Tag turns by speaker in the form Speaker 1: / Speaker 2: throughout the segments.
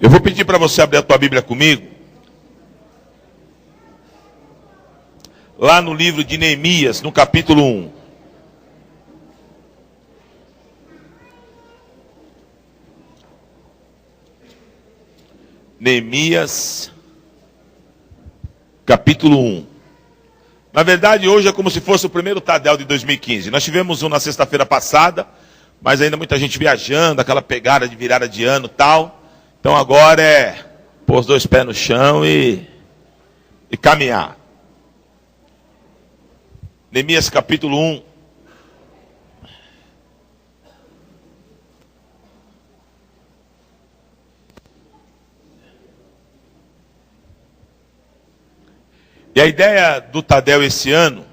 Speaker 1: Eu vou pedir para você abrir a tua Bíblia comigo. Lá no livro de Neemias, no capítulo 1. Neemias, capítulo 1. Na verdade, hoje é como se fosse o primeiro Tadel de 2015. Nós tivemos um na sexta-feira passada, mas ainda muita gente viajando, aquela pegada de virada de ano e tal. Então agora é pôr os dois pés no chão e caminhar. Neemias capítulo 1. E a ideia do Tadel esse ano,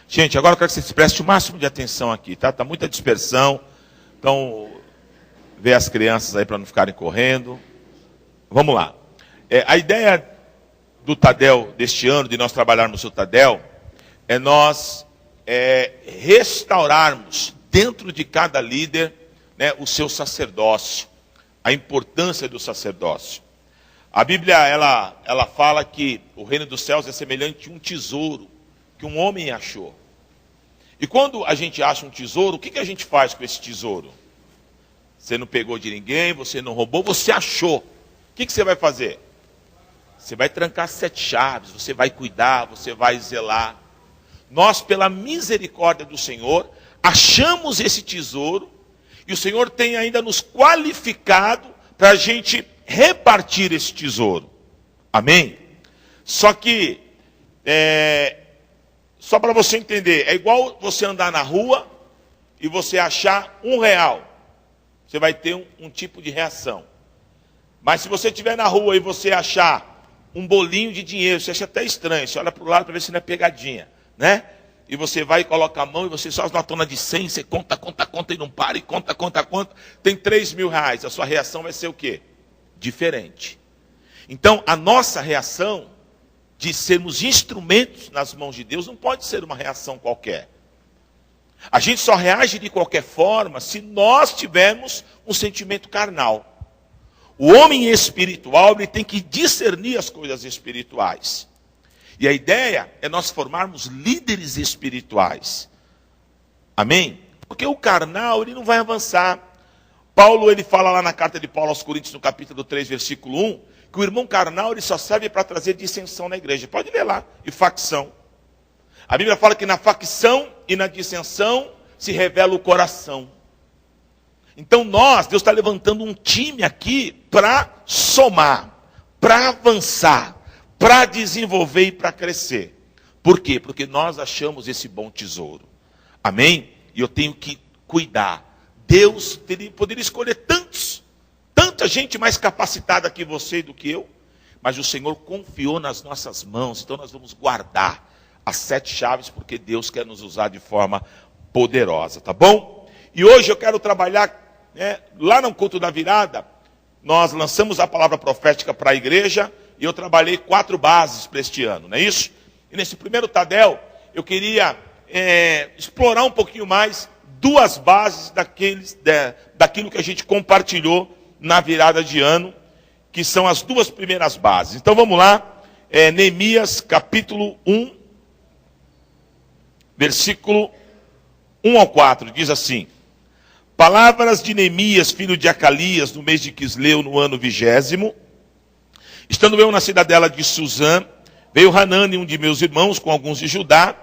Speaker 1: gente, agora eu quero que vocês prestem o máximo de atenção aqui, tá? Tá muita dispersão, então vê as crianças aí para não ficarem correndo. Vamos lá. A ideia do Tadel deste ano, de nós trabalharmos o Tadel, é nós restaurarmos dentro de cada líder, né, o seu sacerdócio, a importância do sacerdócio. A Bíblia, ela fala que o reino dos céus é semelhante a um tesouro que um homem achou. E quando a gente acha um tesouro, o que a gente faz com esse tesouro? Você não pegou de ninguém, você não roubou, você achou. O que você vai fazer? Você vai trancar 7 chaves, você vai cuidar, você vai zelar. Nós, pela misericórdia do Senhor, achamos esse tesouro e o Senhor tem ainda nos qualificado para a gente repartir esse tesouro. Amém? Só que, só para você entender, é igual você andar na rua e você achar R$1. Você vai ter um tipo de reação. Mas se você estiver na rua e você achar um bolinho de dinheiro, você acha até estranho, você olha para o lado para ver se não é pegadinha, né? E você vai e coloca a mão e você só as notonas de 100, você conta e não para, e conta. Tem R$3.000, a sua reação vai ser o quê? Diferente. Então, a nossa reação de sermos instrumentos nas mãos de Deus não pode ser uma reação qualquer. A gente só reage de qualquer forma se nós tivermos um sentimento carnal. O homem espiritual, ele tem que discernir as coisas espirituais. E a ideia é nós formarmos líderes espirituais. Amém? Porque o carnal, ele não vai avançar. Paulo, ele fala lá na carta de Paulo aos Coríntios, no capítulo 3, versículo 1, que o irmão carnal, ele só serve para trazer dissensão na igreja. Pode ler lá, e facção. A Bíblia fala que na facção e na dissensão se revela o coração. Então Deus está levantando um time aqui para somar, para avançar, para desenvolver e para crescer. Por quê? Porque nós achamos esse bom tesouro. Amém? E eu tenho que cuidar. Deus poderia escolher tanta gente mais capacitada que você e do que eu, mas o Senhor confiou nas nossas mãos, então nós vamos guardar as 7 chaves, porque Deus quer nos usar de forma poderosa, tá bom? E hoje eu quero trabalhar, lá no culto da virada, nós lançamos a palavra profética para a igreja, e eu trabalhei 4 bases para este ano, não é isso? E nesse primeiro Tadel, eu queria explorar um pouquinho mais 2 bases daquilo que a gente compartilhou na virada de ano, que são as 2 primeiras bases. Então vamos lá, Neemias capítulo 1, versículo 1 ao 4, diz assim: Palavras de Neemias, filho de Acalias, no mês de Quisleu, no ano 20º. Estando eu na cidadela de Suzã, veio Hanani, um de meus irmãos, com alguns de Judá.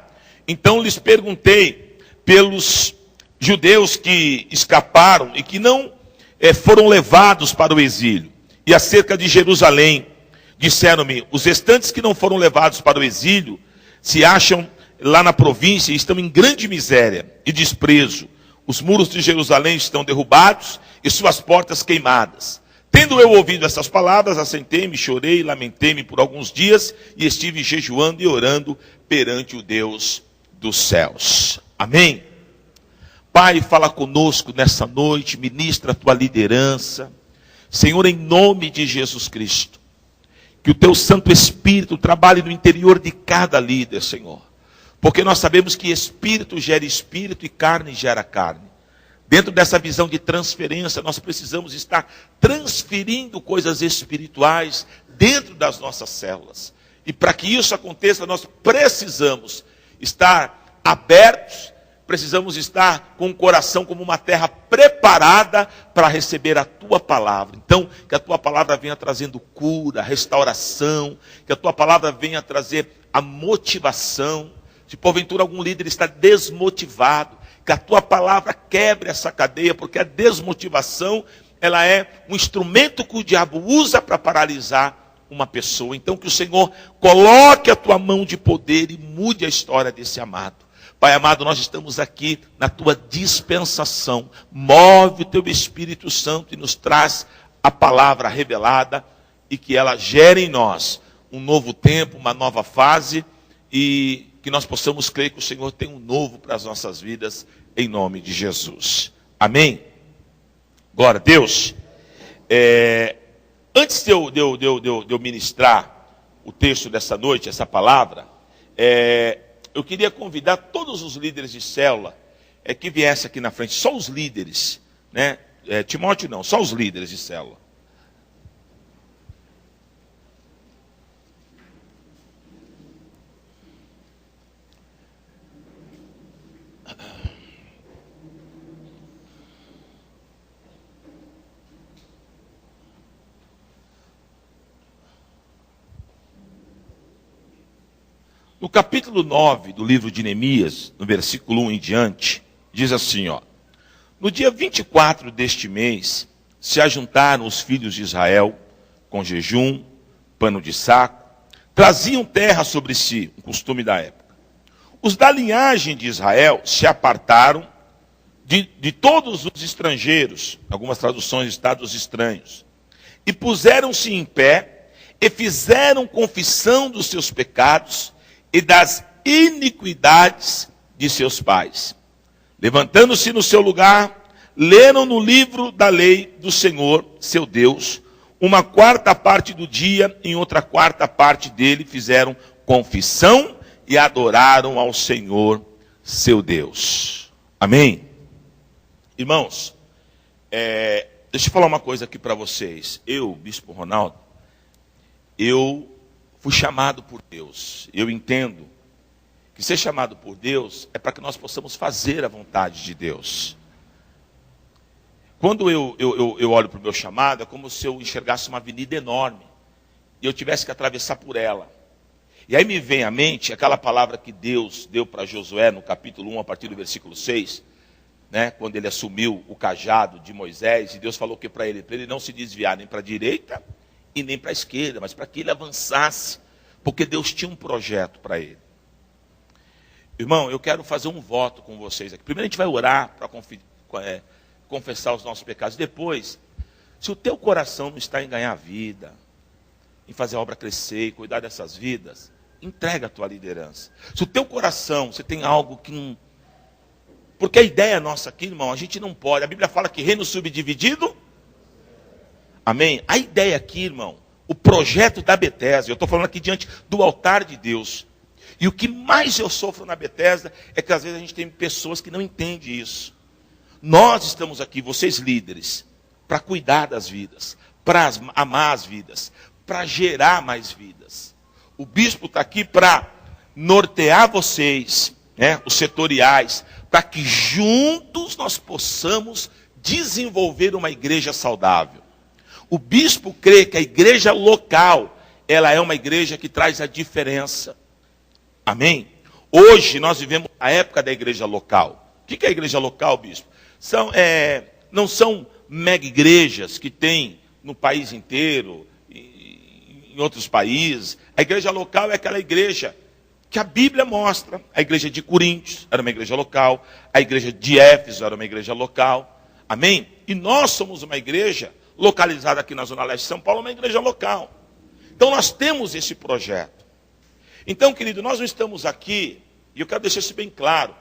Speaker 1: Então lhes perguntei pelos judeus que escaparam e que não foram levados para o exílio. E acerca de Jerusalém, disseram-me: os restantes que não foram levados para o exílio se acham lá na província e estão em grande miséria e desprezo. Os muros de Jerusalém estão derrubados e suas portas queimadas. Tendo eu ouvido essas palavras, assentei-me, chorei, lamentei-me por alguns dias e estive jejuando e orando perante o Deus dos céus. Amém? Pai, fala conosco nessa noite, ministra a tua liderança. Senhor, em nome de Jesus Cristo, que o teu Santo Espírito trabalhe no interior de cada líder, Senhor. Porque nós sabemos que espírito gera espírito e carne gera carne. Dentro dessa visão de transferência, nós precisamos estar transferindo coisas espirituais dentro das nossas células. E para que isso aconteça, nós precisamos estar abertos, precisamos estar com o coração como uma terra preparada para receber a tua palavra. Então, que a tua palavra venha trazendo cura, restauração, que a tua palavra venha trazer a motivação. Se porventura algum líder está desmotivado, que a tua palavra quebre essa cadeia, porque a desmotivação, ela é um instrumento que o diabo usa para paralisar uma pessoa. Então que o Senhor coloque a tua mão de poder e mude a história desse amado. Pai amado, nós estamos aqui na tua dispensação. Move o teu Espírito Santo e nos traz a palavra revelada e que ela gere em nós um novo tempo, uma nova fase e que nós possamos crer que o Senhor tem um novo para as nossas vidas, em nome de Jesus. Amém? Glória a Deus. Antes de eu ministrar o texto dessa noite, essa palavra, eu queria convidar todos os líderes de célula que viessem aqui na frente, só os líderes, né? Timóteo não, só os líderes de célula. No capítulo 9 do livro de Neemias, no versículo 1 em diante, diz assim, ó: no dia 24 deste mês, se ajuntaram os filhos de Israel, com jejum, pano de saco, traziam terra sobre si, um costume da época. Os da linhagem de Israel se apartaram de todos os estrangeiros, algumas traduções estados estranhos, e puseram-se em pé, e fizeram confissão dos seus pecados, e das iniquidades de seus pais. Levantando-se no seu lugar, leram no livro da lei do Senhor, seu Deus, uma quarta parte do dia, em outra quarta parte dele fizeram confissão e adoraram ao Senhor, seu Deus. Amém? Irmãos, deixa eu falar uma coisa aqui para vocês. Eu, Bispo Ronaldo, eu fui chamado por Deus. Eu entendo que ser chamado por Deus é para que nós possamos fazer a vontade de Deus. Quando eu olho para o meu chamado, é como se eu enxergasse uma avenida enorme e eu tivesse que atravessar por ela. E aí me vem à mente aquela palavra que Deus deu para Josué no capítulo 1, a partir do versículo 6, né, quando ele assumiu o cajado de Moisés, e Deus falou que para ele não se desviar nem para a direita e nem para a esquerda, mas para que ele avançasse, porque Deus tinha um projeto para ele. Irmão, eu quero fazer um voto com vocês aqui. Primeiro a gente vai orar para confessar os nossos pecados. Depois, se o teu coração não está em ganhar vida, em fazer a obra crescer e cuidar dessas vidas, entrega a tua liderança. Se o teu coração, você tem algo que não... Porque a ideia nossa aqui, irmão, a gente não pode. A Bíblia fala que reino subdividido... Amém? A ideia aqui, irmão, o projeto da Betesda, eu estou falando aqui diante do altar de Deus. E o que mais eu sofro na Betesda é que às vezes a gente tem pessoas que não entendem isso. Nós estamos aqui, vocês líderes, para cuidar das vidas, para amar as vidas, para gerar mais vidas. O bispo está aqui para nortear vocês, né, os setoriais, para que juntos nós possamos desenvolver uma igreja saudável. O bispo crê que a igreja local, ela é uma igreja que traz a diferença. Amém? Hoje nós vivemos a época da igreja local. O que é a igreja local, bispo? Não são mega igrejas que tem no país inteiro, em outros países. A igreja local é aquela igreja que a Bíblia mostra. A igreja de Coríntios era uma igreja local. A igreja de Éfeso era uma igreja local. Amém? E nós somos uma igreja localizada aqui na Zona Leste de São Paulo, uma igreja local. Então nós temos esse projeto. Então, querido, nós não estamos aqui, e eu quero deixar isso bem claro,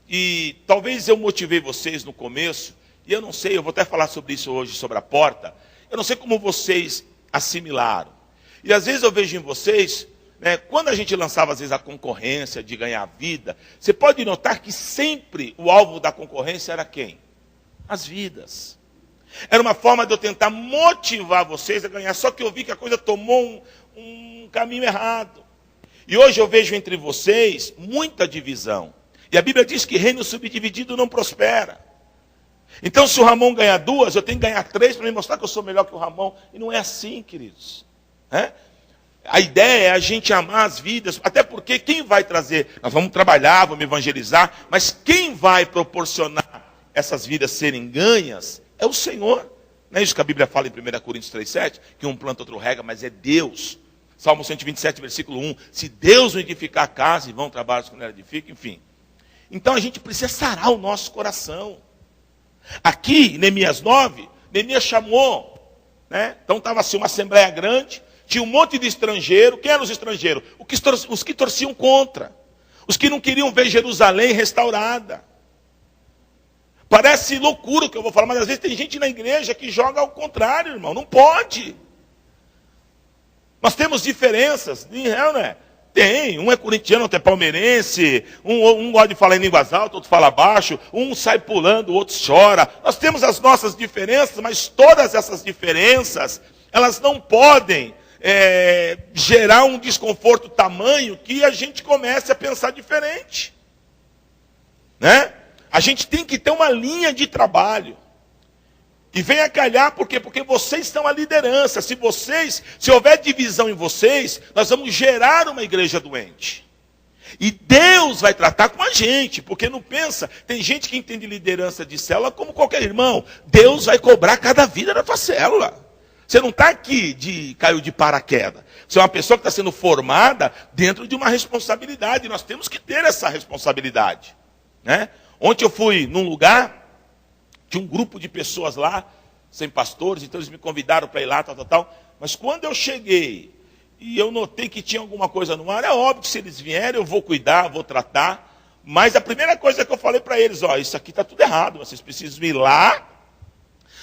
Speaker 1: e talvez eu motivei vocês no começo, e eu não sei, eu vou até falar sobre isso hoje, sobre a porta, eu não sei como vocês assimilaram. E às vezes eu vejo em vocês, né, quando a gente lançava às vezes a concorrência de ganhar vida, você pode notar que sempre o alvo da concorrência era quem? as vidas. Era uma forma de eu tentar motivar vocês a ganhar, só que eu vi que a coisa tomou um caminho errado. E hoje eu vejo entre vocês muita divisão. E a Bíblia diz que reino subdividido não prospera. Então, se o Ramon ganhar 2, eu tenho que ganhar 3 para me mostrar que eu sou melhor que o Ramon. E não é assim, queridos. A ideia é a gente amar as vidas, até porque quem vai trazer, nós vamos trabalhar, vamos evangelizar, mas quem vai proporcionar essas vidas serem ganhas é o Senhor. Não é isso que a Bíblia fala em 1 Coríntios 3,7, que um planta, outro rega, mas é Deus. Salmo 127, versículo 1, se Deus não edificar a casa, e vão trabalhar quando ela edifica, enfim. Então a gente precisa sarar o nosso coração. Aqui, em Neemias 9, Neemias chamou, então estava assim uma assembleia grande, tinha um monte de estrangeiro. Quem eram os estrangeiros? Os que torciam contra. Os que não queriam ver Jerusalém restaurada. Parece loucura o que eu vou falar, mas às vezes tem gente na igreja que joga ao contrário, irmão. Não pode. Nós temos diferenças, em real, não é? Tem, um é corintiano, outro é palmeirense, um gosta de falar em línguas altas, outro fala baixo, um sai pulando, o outro chora. Nós temos as nossas diferenças, mas todas essas diferenças, elas não podem gerar um desconforto tamanho que a gente comece a pensar diferente. A gente tem que ter uma linha de trabalho. E venha calhar, por quê? Porque vocês são a liderança. Se houver divisão em vocês, nós vamos gerar uma igreja doente. E Deus vai tratar com a gente, porque não pensa, tem gente que entende liderança de célula como qualquer irmão. Deus vai cobrar cada vida da tua célula. Você não está aqui caiu de paraquedas. Você é uma pessoa que está sendo formada dentro de uma responsabilidade. Nós temos que ter essa responsabilidade. Ontem eu fui num lugar, tinha um grupo de pessoas lá, sem pastores, então eles me convidaram para ir lá, tal. Mas quando eu cheguei e eu notei que tinha alguma coisa no ar, é óbvio que se eles vierem eu vou cuidar, vou tratar. Mas a primeira coisa que eu falei para eles, isso aqui está tudo errado, vocês precisam ir lá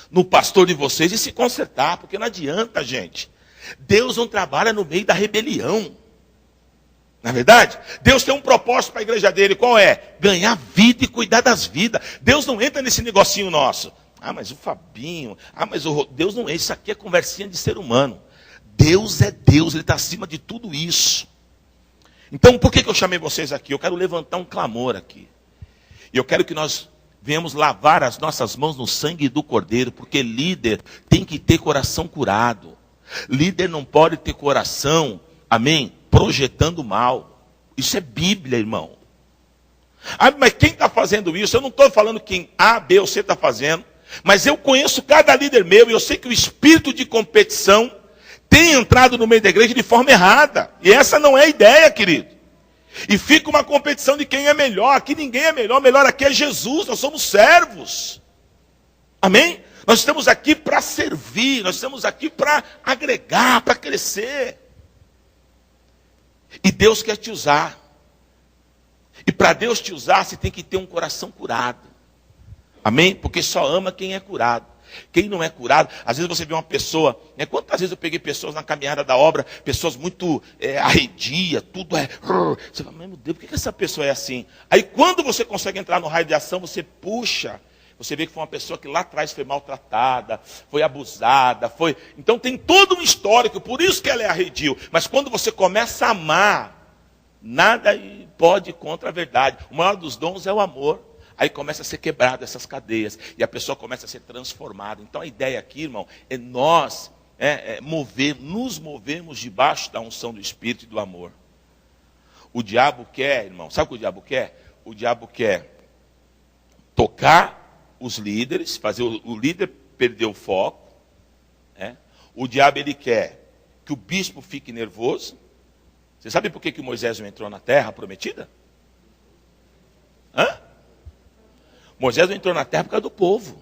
Speaker 1: no pastor de vocês e se consertar, porque não adianta, gente. Deus não trabalha no meio da rebelião. Na verdade, Deus tem um propósito para a igreja dele. Qual é? Ganhar vida e cuidar das vidas. Deus não entra nesse negocinho nosso. Mas o Fabinho, mas Deus não é. Isso aqui é conversinha de ser humano. Deus é Deus, Ele está acima de tudo isso. Então, por que eu chamei vocês aqui? Eu quero levantar um clamor aqui. E eu quero que nós venhamos lavar as nossas mãos no sangue do Cordeiro, porque líder tem que ter coração curado. Líder não pode ter coração, amém, projetando mal. Isso é Bíblia, irmão. Mas quem está fazendo isso? Eu não estou falando quem A, B ou C está fazendo, mas eu conheço cada líder meu e eu sei que o espírito de competição tem entrado no meio da igreja de forma errada. E essa não é a ideia, querido. E fica uma competição de quem é melhor. Aqui ninguém é melhor, melhor aqui é Jesus, nós somos servos. Amém? Nós estamos aqui para servir, nós estamos aqui para agregar, para crescer. E Deus quer te usar. E para Deus te usar, você tem que ter um coração curado. Amém? Porque só ama quem é curado. Quem não é curado, às vezes você vê uma pessoa, quantas vezes eu peguei pessoas na caminhada da obra, pessoas muito arredia, tudo é... Você fala, meu Deus, por que essa pessoa é assim? Aí quando você consegue entrar no raio de ação, você puxa, você vê que foi uma pessoa que lá atrás foi maltratada, foi abusada, Então tem todo um histórico, por isso que ela é arredio. Mas quando você começa a amar, nada pode ir contra a verdade. O maior dos dons é o amor. Aí começa a ser quebrado essas cadeias. E a pessoa começa a ser transformada. Então a ideia aqui, irmão, é nós nos movemos debaixo da unção do Espírito e do amor. O diabo quer, irmão, sabe o que o diabo quer? O diabo quer tocar os líderes, fazer o líder perder o foco. O diabo, ele quer que o bispo fique nervoso. Você sabe por que Moisés não entrou na terra prometida? Moisés não entrou na terra por causa do povo.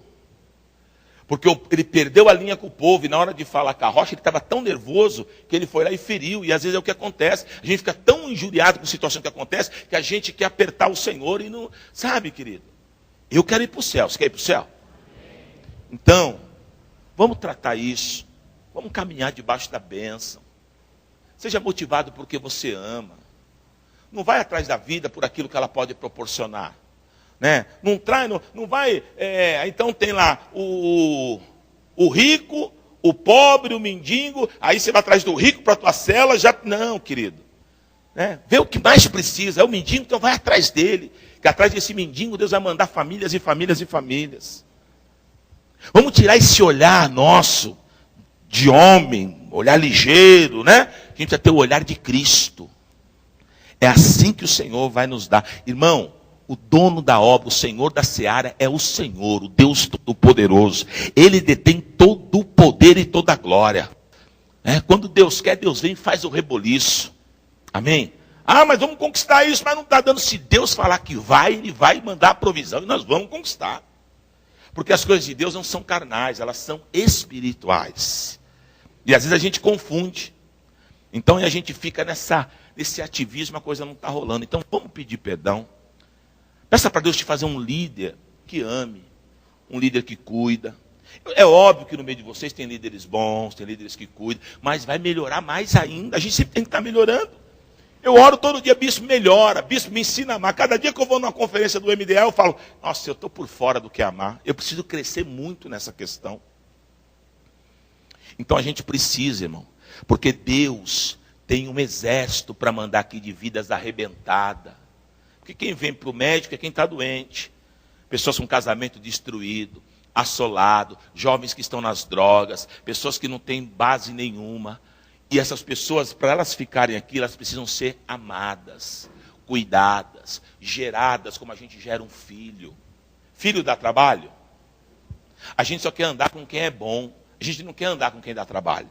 Speaker 1: Porque ele perdeu a linha com o povo. E na hora de falar com a rocha, ele estava tão nervoso que ele foi lá e feriu. E às vezes é o que acontece. A gente fica tão injuriado com a situação que acontece que a gente quer apertar o Senhor e não... Sabe, querido? Eu quero ir para o céu. Você quer ir para o céu? Então, vamos tratar isso. Vamos caminhar debaixo da bênção. Seja motivado porque você ama. Não vai atrás da vida por aquilo que ela pode proporcionar. Né? Não traz, não vai. Então tem lá o rico, o pobre, o mendigo. Aí você vai atrás do rico para a tua cela. Não, querido. Né? Vê o que mais precisa. É o mendigo, então vai atrás dele. Que atrás desse mendigo Deus vai mandar famílias e famílias e famílias. Vamos tirar esse olhar nosso de homem, olhar ligeiro, né? A gente vai ter o olhar de Cristo. É assim que o Senhor vai nos dar. Irmão, o dono da obra, o Senhor da seara é o Senhor, o Deus Todo-Poderoso. Ele detém todo o poder e toda a glória. Quando Deus quer, Deus vem e faz o reboliço. Amém? Mas vamos conquistar isso, mas não está dando. Se Deus falar que vai, Ele vai mandar a provisão e nós vamos conquistar. Porque as coisas de Deus não são carnais, elas são espirituais. E às vezes a gente confunde. Então a gente fica nesse ativismo, a coisa não está rolando. Então vamos pedir perdão. Peça para Deus te fazer um líder que ame, um líder que cuida. É óbvio que no meio de vocês tem líderes bons, tem líderes que cuidam, mas vai melhorar mais ainda. A gente sempre tem que estar melhorando. Eu oro todo dia, bispo, melhora, bispo, me ensina a amar. Cada dia que eu vou numa conferência do MDA, eu falo, nossa, eu estou por fora do que é amar. Eu preciso crescer muito nessa questão. Então a gente precisa, irmão, porque Deus tem um exército para mandar aqui de vidas arrebentadas. Porque quem vem para o médico é quem está doente. Pessoas com casamento destruído, assolado, jovens que estão nas drogas, pessoas que não têm base nenhuma. E essas pessoas, para elas ficarem aqui, elas precisam ser amadas, cuidadas, geradas como a gente gera um filho. Filho dá trabalho? A gente só quer andar com quem é bom. A gente não quer andar com quem dá trabalho.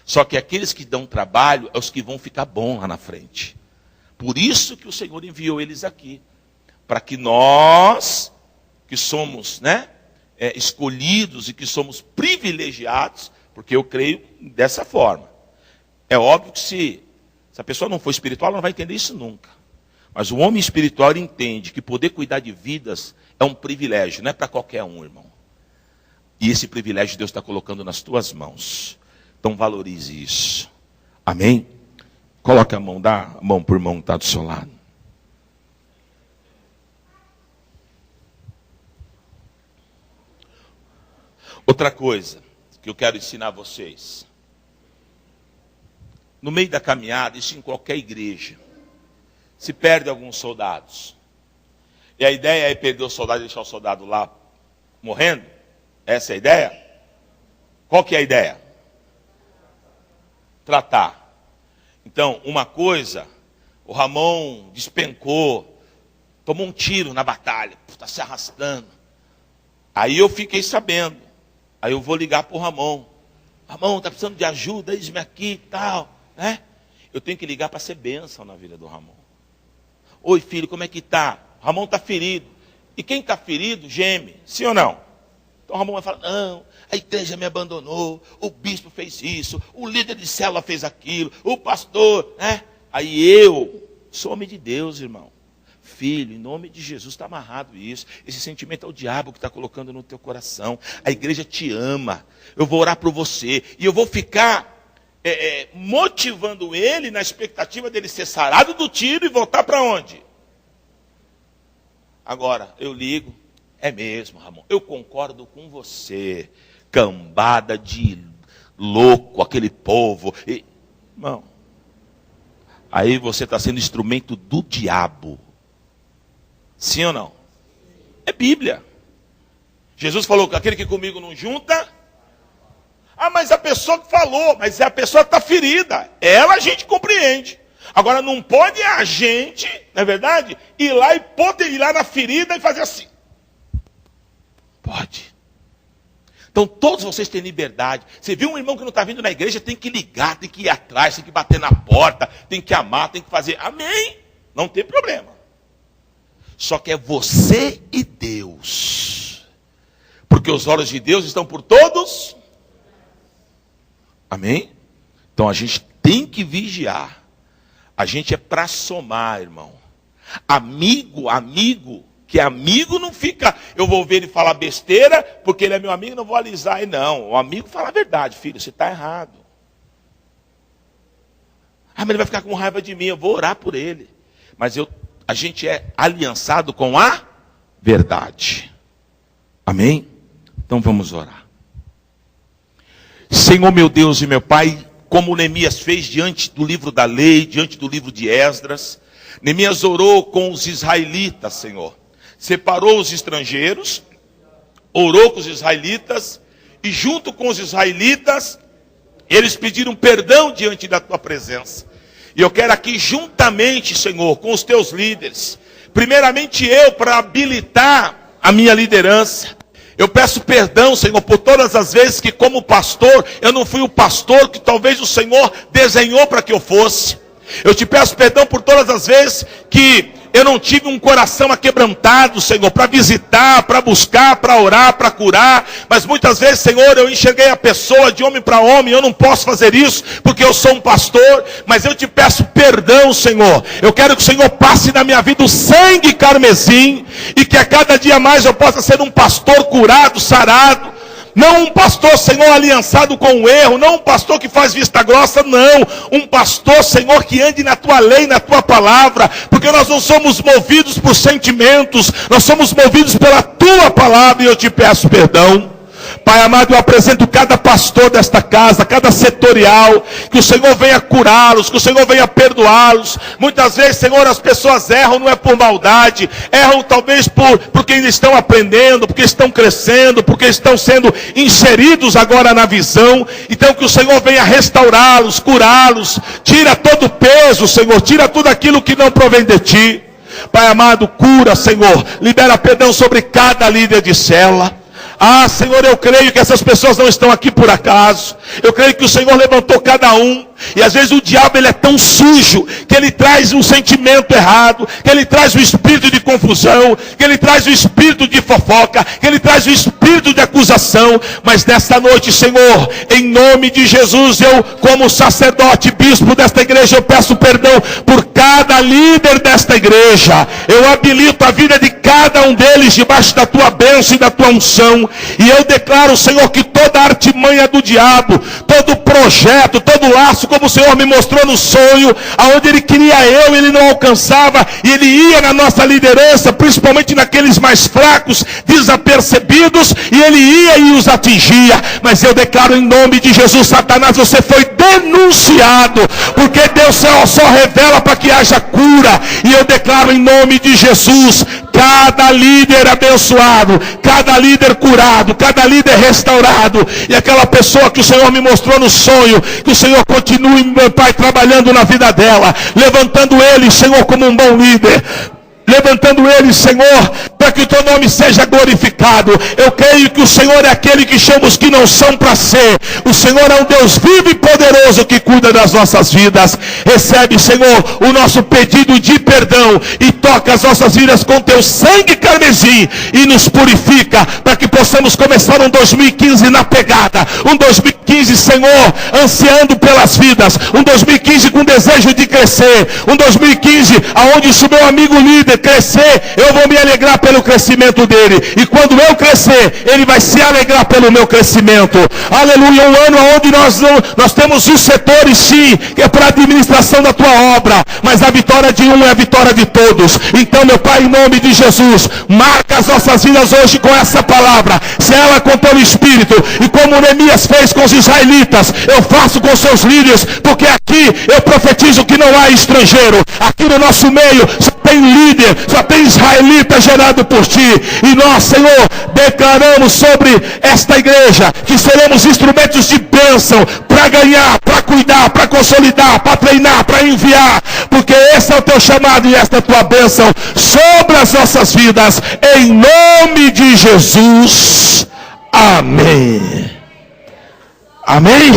Speaker 1: Só que aqueles que dão trabalho é os que vão ficar bons lá na frente. Por isso que o Senhor enviou eles aqui. Para que nós, que somos escolhidos e que somos privilegiados, porque eu creio dessa forma. É óbvio que se a pessoa não for espiritual, ela não vai entender isso nunca. Mas o homem espiritual entende que poder cuidar de vidas é um privilégio, não é para qualquer um, irmão. E esse privilégio Deus está colocando nas tuas mãos. Então valorize isso. Amém? Coloque a mão, dá a mão por mão que está do seu lado. Outra coisa que eu quero ensinar a vocês. No meio da caminhada, isso em qualquer igreja, se perde alguns soldados. E a ideia é perder o soldado e deixar o soldado lá morrendo? Essa é a ideia? Qual que é a ideia? Tratar. Então, uma coisa, o Ramon despencou, tomou um tiro na batalha, está se arrastando. Aí eu fiquei sabendo. Aí eu vou ligar para o Ramon. Ramon, está precisando de ajuda, diz-me aqui e tal. Eu tenho que ligar para ser bênção na vida do Ramon. Oi, filho, como é que está? Ramon está ferido. E quem está ferido, geme. Sim ou não? Então o Ramon vai falar, não, a igreja me abandonou, o bispo fez isso, o líder de célula fez aquilo, o pastor, Aí eu sou homem de Deus, irmão. Filho, em nome de Jesus está amarrado isso. Esse sentimento é o diabo que está colocando no teu coração. A igreja te ama. Eu vou orar por você. E eu vou ficar motivando ele na expectativa dele ser sarado do tiro e voltar para onde? Agora, eu ligo. É mesmo, Ramon. Eu concordo com você. Cambada de louco, aquele povo. Irmão, aí você está sendo instrumento do diabo. Sim ou não? É Bíblia. Jesus falou que aquele que comigo não junta. Mas a pessoa que falou, mas a pessoa está ferida. Ela a gente compreende. Agora não pode a gente, não é verdade? Ir lá na ferida e fazer assim. Pode. Então todos vocês têm liberdade. Você viu um irmão que não está vindo na igreja, tem que ligar, tem que ir atrás, tem que bater na porta, tem que amar, tem que fazer. Amém? Não tem problema. Só que é você e Deus. Porque os olhos de Deus estão por todos. Amém? Então a gente tem que vigiar. A gente é para somar, irmão. Amigo, que amigo não fica, eu vou ver ele falar besteira, porque ele é meu amigo, não vou alisar ele, não. O amigo fala a verdade, filho, você está errado. Mas ele vai ficar com raiva de mim, eu vou orar por ele. Mas a gente é aliançado com a verdade. Amém? Então vamos orar. Senhor meu Deus e meu Pai, como Neemias fez diante do livro da lei, diante do livro de Esdras, Neemias orou com os israelitas, Senhor. Separou os estrangeiros, orou com os israelitas, e junto com os israelitas, eles pediram perdão diante da tua presença. E eu quero aqui juntamente, Senhor, com os teus líderes, primeiramente eu, para habilitar a minha liderança. Eu peço perdão, Senhor, por todas as vezes que como pastor, eu não fui o pastor que talvez o Senhor desenhou para que eu fosse. Eu te peço perdão por todas as vezes que eu não tive um coração aquebrantado, Senhor, para visitar, para buscar, para orar, para curar. Mas muitas vezes, Senhor, eu enxerguei a pessoa de homem para homem. Eu não posso fazer isso porque eu sou um pastor. Mas eu te peço perdão, Senhor. Eu quero que o Senhor passe na minha vida o sangue carmesim. E que a cada dia mais eu possa ser um pastor curado, sarado. Não um pastor, Senhor, aliançado com o erro. Não um pastor que faz vista grossa, não. Um pastor, Senhor, que ande na tua lei, na tua palavra. Porque nós não somos movidos por sentimentos. Nós somos movidos pela tua palavra. E eu te peço perdão. Pai amado, eu apresento cada pastor desta casa, cada setorial, que o Senhor venha curá-los, que o Senhor venha perdoá-los. Muitas vezes, Senhor, as pessoas erram, não é por maldade, erram talvez porque ainda estão aprendendo, porque estão crescendo, porque estão sendo inseridos agora na visão. Então que o Senhor venha restaurá-los, curá-los, tira todo o peso, Senhor, tira tudo aquilo que não provém de Ti. Pai amado, cura, Senhor, libera perdão sobre cada líder de célula. Ah, Senhor, eu creio que essas pessoas não estão aqui por acaso. Eu creio que o Senhor levantou cada um. E às vezes o diabo ele é tão sujo que ele traz um sentimento errado, que ele traz o espírito de confusão, que ele traz o espírito de fofoca, que ele traz o espírito de acusação. Mas nesta noite, Senhor, em nome de Jesus, eu como sacerdote, bispo desta igreja, eu peço perdão por cada líder desta igreja. Eu habilito a vida de cada um deles debaixo da tua bênção e da tua unção. E eu declaro, Senhor, que toda artimanha do diabo, todo projeto, todo laço, como o Senhor me mostrou no sonho, aonde Ele queria ele não alcançava, e Ele ia na nossa liderança, principalmente naqueles mais fracos, desapercebidos, e Ele ia e os atingia. Mas eu declaro em nome de Jesus, Satanás, você foi denunciado, porque Deus só revela para que haja cura. E eu declaro em nome de Jesus, cada líder abençoado, cada líder curado, cada líder restaurado, e aquela pessoa que o Senhor me mostrou no sonho, que o Senhor continue, meu Pai, trabalhando na vida dela, levantando ele, Senhor, como um bom líder, levantando ele, Senhor, para que o teu nome seja glorificado. Eu creio que o Senhor é aquele que chama os que não são para ser. O Senhor é um Deus vivo e poderoso que cuida das nossas vidas. Recebe, Senhor, o nosso pedido de perdão e toca as nossas vidas com teu sangue carmesim e nos purifica, para que possamos começar um 2015 na pegada, um 2015, Senhor, ansiando pelas vidas, um 2015 com desejo de crescer, um 2015 aonde se o meu amigo líder crescer, eu vou me alegrar pelo crescimento dele, e quando eu crescer, ele vai se alegrar pelo meu crescimento. Aleluia. Um ano onde nós temos os setores, sim, que é para a administração da tua obra, mas a vitória de um é a vitória de todos. Então, meu Pai, em nome de Jesus, marca as nossas vidas hoje com essa palavra, sela com teu Espírito, e como Neemias fez com os israelitas, eu faço com seus líderes, porque aqui eu profetizo que não há estrangeiro, aqui no nosso meio só tem líder, só tem israelita gerado por ti. E nós, Senhor, declaramos sobre esta igreja que seremos instrumentos de bênção para ganhar, para cuidar, para consolidar, para treinar, para enviar, porque esse é o teu chamado e esta é a tua bênção sobre as nossas vidas, em nome de Jesus. Amém. Amém.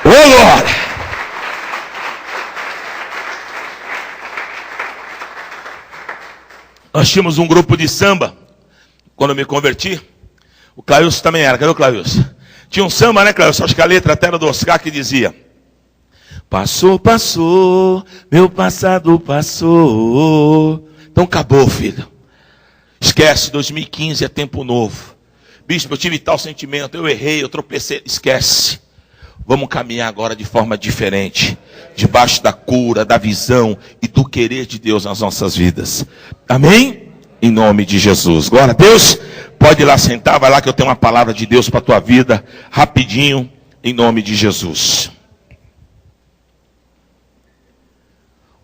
Speaker 1: Oh, glória. Nós tínhamos um grupo de samba quando eu me converti. O Clailson também era. Cadê o Clailson? Tinha um samba, né, Clailson? Acho que a letra até era do Oscar, que dizia: passou, passou, meu passado passou. Então acabou, filho. Esquece, 2015 é tempo novo. Bispo, eu tive tal sentimento, eu errei, eu tropecei. Esquece. Vamos caminhar agora de forma diferente, debaixo da cura, da visão e do querer de Deus nas nossas vidas. Amém? Em nome de Jesus. Glória a Deus. Pode ir lá sentar, vai lá que eu tenho uma palavra de Deus para a tua vida, rapidinho, em nome de Jesus.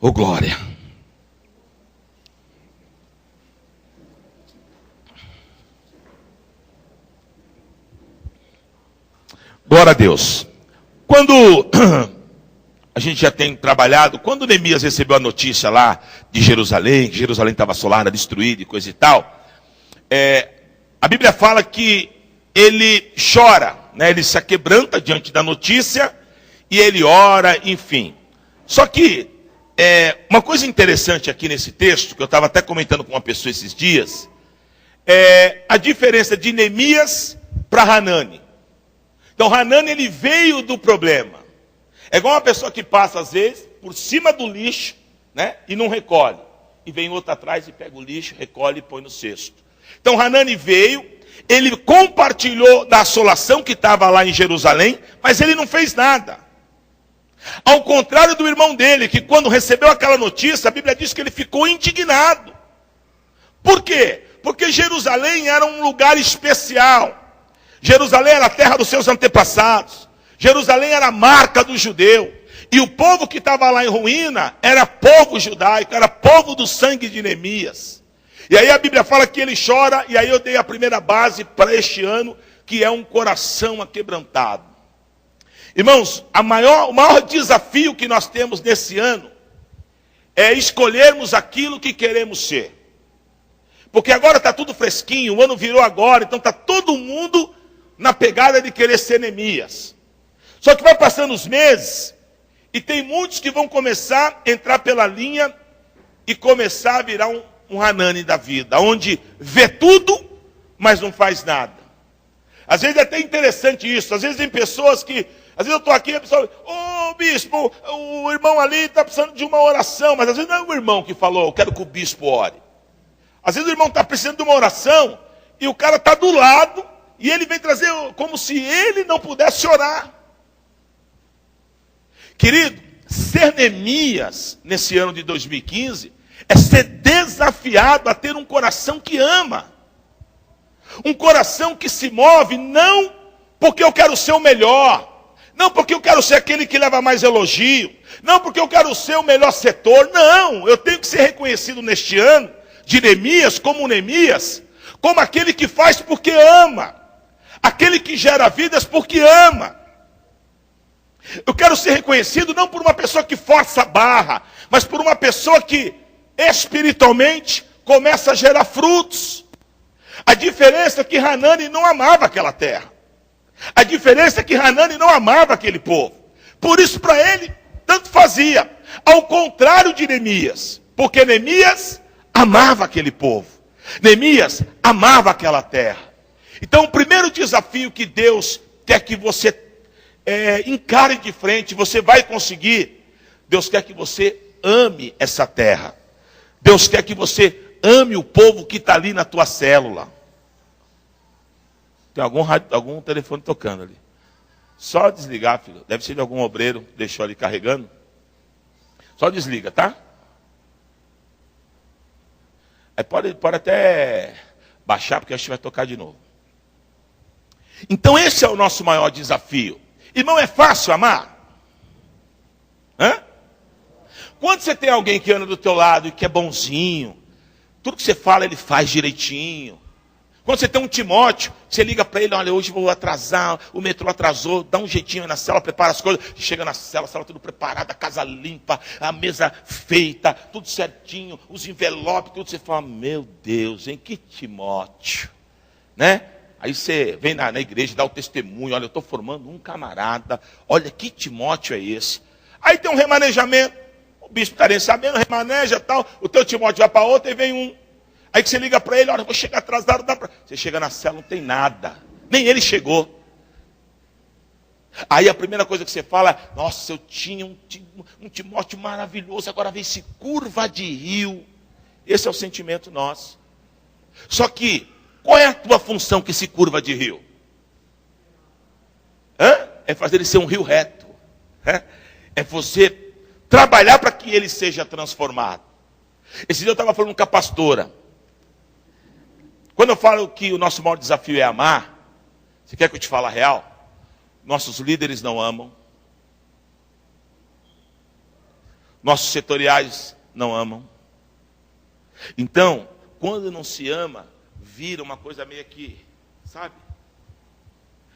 Speaker 1: Ô glória. Glória a Deus. Quando a gente já tem trabalhado, quando Neemias recebeu a notícia lá de Jerusalém, que Jerusalém estava assolada, destruída e coisa e tal, a Bíblia fala que ele chora, né? Ele se aquebranta diante da notícia e ele ora, enfim. Só que uma coisa interessante aqui nesse texto, que eu estava até comentando com uma pessoa esses dias, é a diferença de Neemias para Hanani. Então Hanani, ele veio do problema. É igual uma pessoa que passa às vezes por cima do lixo, né, e não recolhe. E vem outro atrás e pega o lixo, recolhe e põe no cesto. Então Hanani veio, ele compartilhou da assolação que estava lá em Jerusalém, mas ele não fez nada. Ao contrário do irmão dele, que quando recebeu aquela notícia, a Bíblia diz que ele ficou indignado. Por quê? Porque Jerusalém era um lugar especial. Jerusalém era a terra dos seus antepassados. Jerusalém era a marca do judeu. E o povo que estava lá em ruína era povo judaico, era povo do sangue de Neemias. E aí a Bíblia fala que ele chora, e aí eu dei a primeira base para este ano, que é um coração aquebrantado. Irmãos, o maior desafio que nós temos nesse ano é escolhermos aquilo que queremos ser. Porque agora está tudo fresquinho, o ano virou agora, então está todo mundo na pegada de querer ser Neemias. Só que vai passando os meses, e tem muitos que vão começar a entrar pela linha e começar a virar um Hanani da vida, onde vê tudo, mas não faz nada. Às vezes é até interessante isso, às vezes tem pessoas que, às vezes eu estou aqui e a pessoa, bispo, o irmão ali está precisando de uma oração, mas às vezes não é o irmão que falou, eu quero que o bispo ore. Às vezes o irmão está precisando de uma oração, e o cara está do lado, e ele vem trazer como se ele não pudesse orar. Querido, ser Neemias nesse ano de 2015 é ser desafiado a ter um coração que ama. Um coração que se move não porque eu quero ser o melhor, não porque eu quero ser aquele que leva mais elogio, não porque eu quero ser o melhor setor, não. Eu tenho que ser reconhecido neste ano de Neemias, como aquele que faz porque ama. Aquele que gera vidas porque ama. Eu quero ser reconhecido não por uma pessoa que força a barra, mas por uma pessoa que espiritualmente começa a gerar frutos. A diferença é que Hanani não amava aquela terra. A diferença é que Hanani não amava aquele povo. Por isso para ele, tanto fazia. Ao contrário de Neemias. Porque Neemias amava aquele povo. Neemias amava aquela terra. Então o primeiro desafio que Deus quer que você encare de frente, você vai conseguir. Deus quer que você ame essa terra. Deus quer que você ame o povo que está ali na tua célula. Tem algum telefone tocando ali. Só desligar, filho. Deve ser de algum obreiro, deixou ali carregando. Só desliga, tá? Aí pode até baixar, porque a gente vai tocar de novo. Então esse é o nosso maior desafio. Irmão, é fácil amar? Hã? Quando você tem alguém que anda do teu lado e que é bonzinho, tudo que você fala ele faz direitinho. Quando você tem um Timóteo, você liga para ele, olha, hoje vou atrasar, o metrô atrasou, dá um jeitinho aí na cela, prepara as coisas, chega na cela, a cela tudo preparada, a casa limpa, a mesa feita, tudo certinho, os envelopes, tudo, você fala, meu Deus, hein, que Timóteo, né? Aí você vem na igreja, dá o testemunho, olha, eu estou formando um camarada, olha que Timóteo é esse. Aí tem um remanejamento, o bispo está nem sabendo, remaneja tal, o teu Timóteo vai para outra e vem um. Aí que você liga para ele, olha, vou chegar atrasado, dá para... Você chega na cela, não tem nada, nem ele chegou. Aí a primeira coisa que você fala, nossa, eu tinha um Timóteo maravilhoso, agora vem esse curva de rio. Esse é o sentimento nosso. Só que, qual é a tua função que se curva de rio? Hã? é fazer ele ser um rio reto. É você trabalhar para que ele seja transformado. Esse dia eu estava falando com a pastora. Quando eu falo que o nosso maior desafio é amar, você quer que eu te fale a real? Nossos líderes não amam. Nossos setoriais não amam. Então, quando não se ama, vira uma coisa meio que, sabe?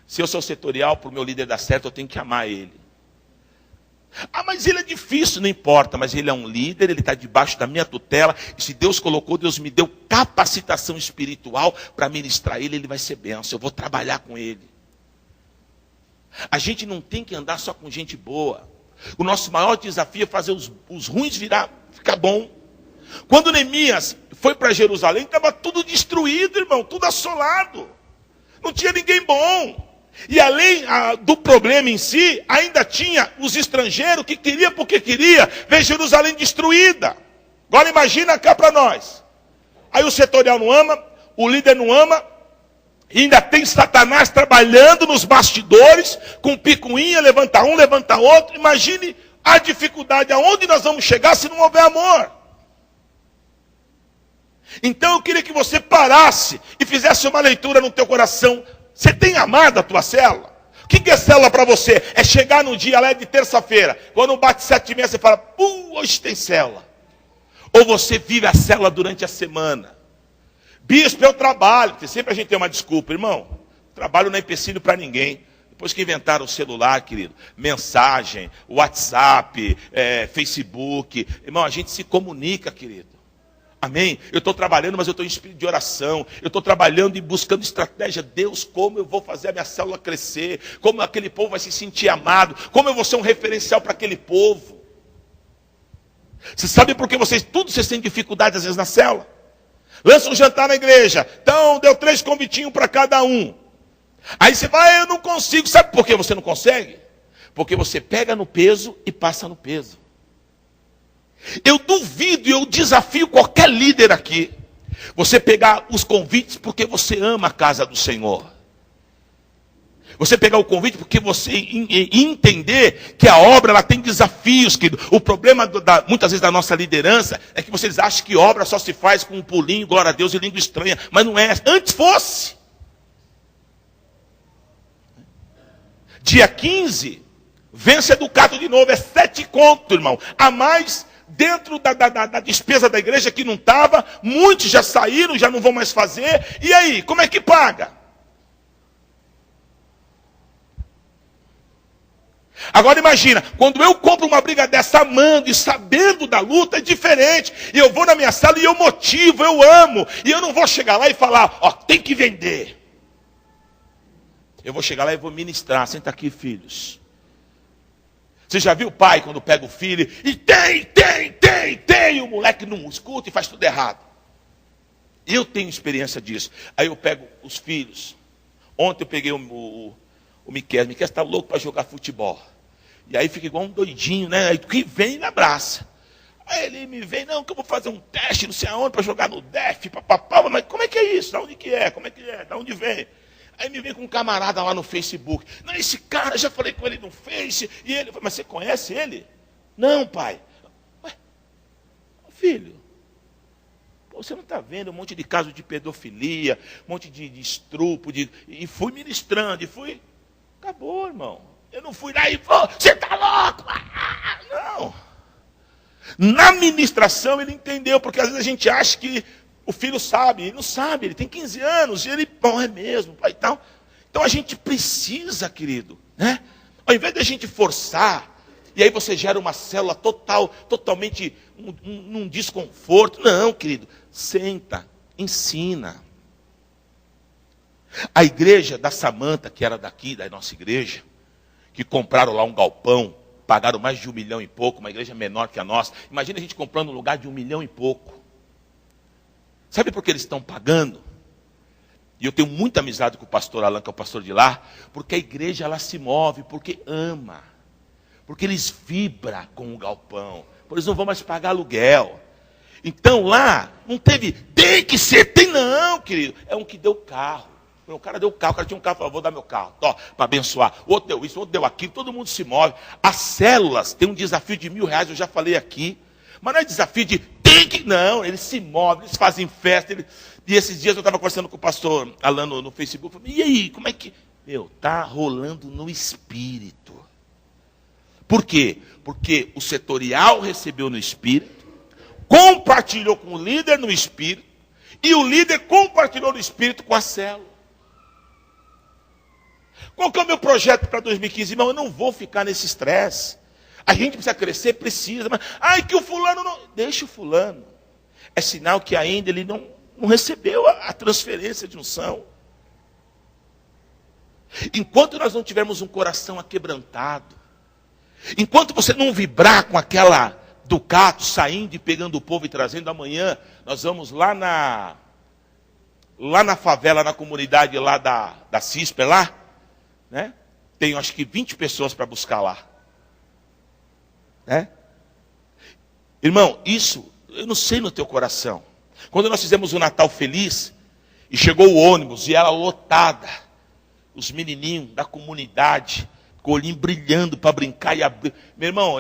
Speaker 1: Se eu sou setorial, para o meu líder dar certo, eu tenho que amar ele. Ah, mas ele é difícil, não importa, mas ele é um líder, ele está debaixo da minha tutela, e se Deus colocou, Deus me deu capacitação espiritual para ministrar ele vai ser bênção, eu vou trabalhar com ele. A gente não tem que andar só com gente boa. O nosso maior desafio é fazer os ruins ficar bom. Quando Neemias foi para Jerusalém, estava tudo destruído, irmão, tudo assolado. Não tinha ninguém bom. E além do problema em si, ainda tinha os estrangeiros que queria porque queria ver Jerusalém destruída. Agora imagina cá para nós. Aí o setorial não ama, o líder não ama, e ainda tem Satanás trabalhando nos bastidores, com picuinha, levanta um, levanta outro. Imagine a dificuldade, aonde nós vamos chegar se não houver amor. Então eu queria que você parasse e fizesse uma leitura no teu coração. Você tem amado a tua célula? O que é célula para você? É chegar no dia lá de terça-feira, quando bate 7h30, você fala, hoje tem célula. Ou você vive a célula durante a semana. Bispo, eu trabalho, porque sempre a gente tem uma desculpa, irmão. Trabalho não é empecilho para ninguém. Depois que inventaram o celular, querido, mensagem, WhatsApp, Facebook, irmão, a gente se comunica, querido. Amém? Eu estou trabalhando, mas eu estou em espírito de oração. Eu estou trabalhando e buscando estratégia. Deus, como eu vou fazer a minha célula crescer? Como aquele povo vai se sentir amado? Como eu vou ser um referencial para aquele povo? Você sabe por que vocês têm dificuldade às vezes na célula? Lança um jantar na igreja. Então, deu 3 convitinhos para cada um. Aí você vai, eu não consigo. Sabe por que você não consegue? Porque você pega no peso e passa no peso. Eu duvido e eu desafio qualquer líder aqui. Você pegar os convites porque você ama a casa do Senhor. Você pegar o convite porque você entender que a obra ela tem desafios. Que o problema muitas vezes da nossa liderança é que vocês acham que obra só se faz com um pulinho, glória a Deus e língua estranha. Mas não é. Antes fosse. Dia 15, vence Educato de novo. É 7 conto, irmão. A mais dentro da despesa da igreja que não estava. Muitos já saíram, já não vão mais fazer. E aí, como é que paga? Agora imagina, quando eu compro uma briga dessa amando e sabendo da luta, é diferente. E eu vou na minha sala e eu motivo, eu amo. E eu não vou chegar lá e falar, tem que vender. Eu vou chegar lá e vou ministrar. Senta aqui, filhos. Você já viu o pai quando pega o filho e tem, e o moleque não escuta e faz tudo errado. Eu tenho experiência disso. Aí eu pego os filhos. Ontem eu peguei o Miquel. O Miquel está louco para jogar futebol. E aí fica igual um doidinho, né? Aí que vem e me abraça. Aí ele me vem, não, que eu vou fazer um teste, não sei aonde, para jogar no DEF, papapá. Mas como é que é isso? Da onde que é? Como é que é? Da onde vem? Aí me vem com um camarada lá no Facebook. Não, esse cara, já falei com ele no Face. E ele, mas você conhece ele? Não, pai. Ué, filho, você não está vendo um monte de casos de pedofilia, um monte de estrupo, e fui ministrando, e fui... Acabou, irmão. Eu não fui lá e você está louco? Não. Na ministração ele entendeu, porque às vezes a gente acha que o filho sabe. Ele não sabe, ele tem 15 anos, e ele, é mesmo, pai e tal. Então a gente precisa, querido, né? Ao invés de a gente forçar, e aí você gera uma célula totalmente num desconforto. Não, querido, senta, ensina. A igreja da Samanta, que era daqui, da nossa igreja, que compraram lá um galpão, pagaram mais de 1 milhão e pouco, uma igreja menor que a nossa. Imagina a gente comprando um lugar de 1 milhão e pouco. Sabe por que eles estão pagando? E eu tenho muita amizade com o pastor Alan, que é o pastor de lá, porque a igreja ela se move, porque ama. Porque eles vibram com o galpão. Por eles não vão mais pagar aluguel. Então lá, não teve, tem que ser, tem não, querido. É um que deu carro. O cara deu o carro, o cara tinha um carro, falou, vou dar meu carro, para abençoar. O outro deu isso, o outro deu aquilo, todo mundo se move. As células têm um desafio de R$1.000, eu já falei aqui. Mas não é desafio de tem que. Não, eles se movem, eles fazem festa. E esses dias eu estava conversando com o pastor Alan no Facebook. Falei, e aí, como é que. Tá rolando no espírito. Por quê? Porque o setorial recebeu no espírito, compartilhou com o líder no espírito, e o líder compartilhou no espírito com a célula. Qual que é o meu projeto para 2015? Irmão, eu não vou ficar nesse estresse. A gente precisa crescer, precisa. Mas, que o fulano não. Deixa o fulano. É sinal que ainda ele não recebeu a transferência de unção. Enquanto nós não tivermos um coração aquebrantado, enquanto você não vibrar com aquela Ducato saindo e pegando o povo e trazendo, amanhã nós vamos lá na favela, na comunidade lá da CISPER, lá, né? Tenho acho que 20 pessoas para buscar lá. Irmão, isso, eu não sei no teu coração. Quando nós fizemos o Natal Feliz, e chegou o ônibus, e ela lotada, os menininhos da comunidade, com o olhinho brilhando para brincar e abrir. Meu irmão,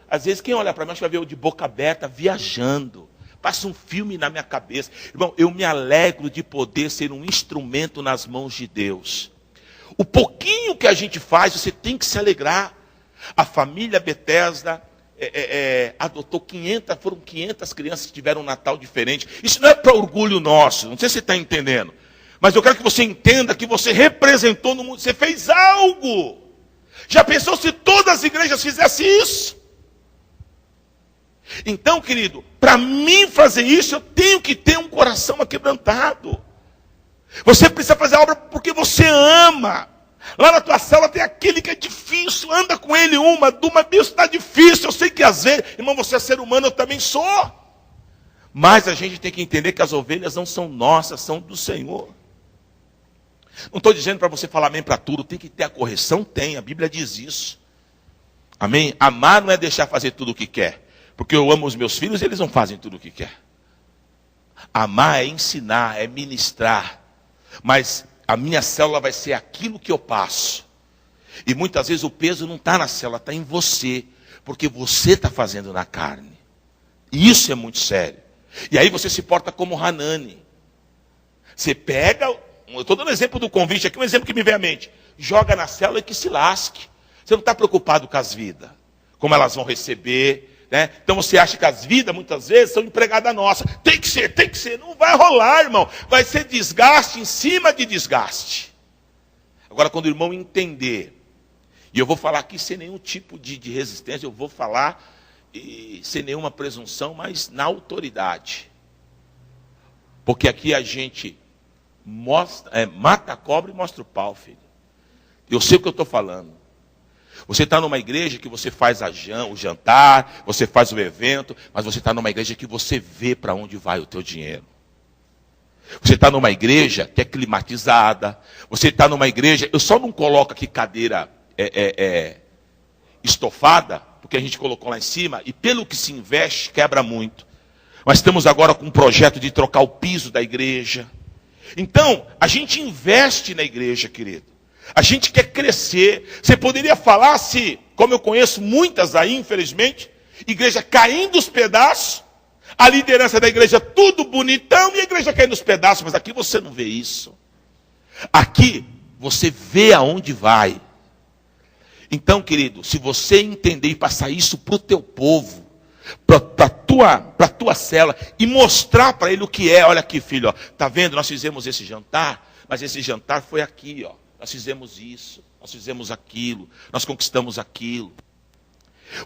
Speaker 1: às vezes quem olha para mim, acho que vai ver eu de boca aberta, viajando. Passa um filme na minha cabeça. Irmão, eu me alegro de poder ser um instrumento nas mãos de Deus. O pouquinho que a gente faz, você tem que se alegrar. A família Bethesda adotou 500, foram 500 crianças que tiveram um Natal diferente. Isso não é para orgulho nosso, não sei se você está entendendo. Mas eu quero que você entenda que você representou no mundo, você fez algo. Já pensou se todas as igrejas fizessem isso? Então, querido, para mim fazer isso, eu tenho que ter um coração aquebrantado. Você precisa fazer a obra porque você ama. Lá na tua célula tem aquele que é difícil, anda com ele isso está difícil. Eu sei que às vezes, irmão, você é ser humano, eu também sou. Mas a gente tem que entender que as ovelhas não são nossas, são do Senhor. Não estou dizendo para você falar amém para tudo, tem que ter a correção, tem, a Bíblia diz isso. Amém? Amar não é deixar fazer tudo o que quer, porque eu amo os meus filhos e eles não fazem tudo o que quer. Amar é ensinar, é ministrar, mas a minha célula vai ser aquilo que eu passo. E muitas vezes o peso não está na célula, está em você, porque você está fazendo na carne. E isso é muito sério. E aí você se porta como Hanani. Você pega, eu estou dando exemplo do convite aqui, um exemplo que me vem à mente. Joga na célula e que se lasque. Você não está preocupado com as vidas, como elas vão receber, né? Então você acha que as vidas, muitas vezes, são empregada nossa. Tem que ser. Não vai rolar, irmão. Vai ser desgaste em cima de desgaste. Agora, quando o irmão entender, e eu vou falar aqui sem nenhum tipo de resistência, eu vou falar sem nenhuma presunção, mas na autoridade. Porque aqui a gente mata a cobra e mostra o pau, filho. Eu sei o que eu estou falando. Você está numa igreja que você faz o jantar, você faz o evento, mas você está numa igreja que você vê para onde vai o teu dinheiro. Você está numa igreja que é climatizada. Você está numa igreja, eu só não coloco aqui cadeira estofada, porque a gente colocou lá em cima, e pelo que se investe, quebra muito. Mas estamos agora com um projeto de trocar o piso da igreja. Então, a gente investe na igreja, querido. A gente quer crescer. Você poderia falar se, como eu conheço muitas aí, infelizmente, igreja caindo os pedaços, a liderança da igreja tudo bonitão e a igreja caindo os pedaços, mas aqui você não vê isso. Aqui você vê aonde vai. Então, querido, se você entender e passar isso para o teu povo, para a tua célula, e mostrar para ele o que é, olha aqui, filho, ó, tá vendo? Nós fizemos esse jantar, mas esse jantar foi aqui, ó. Nós fizemos isso, nós fizemos aquilo, nós conquistamos aquilo.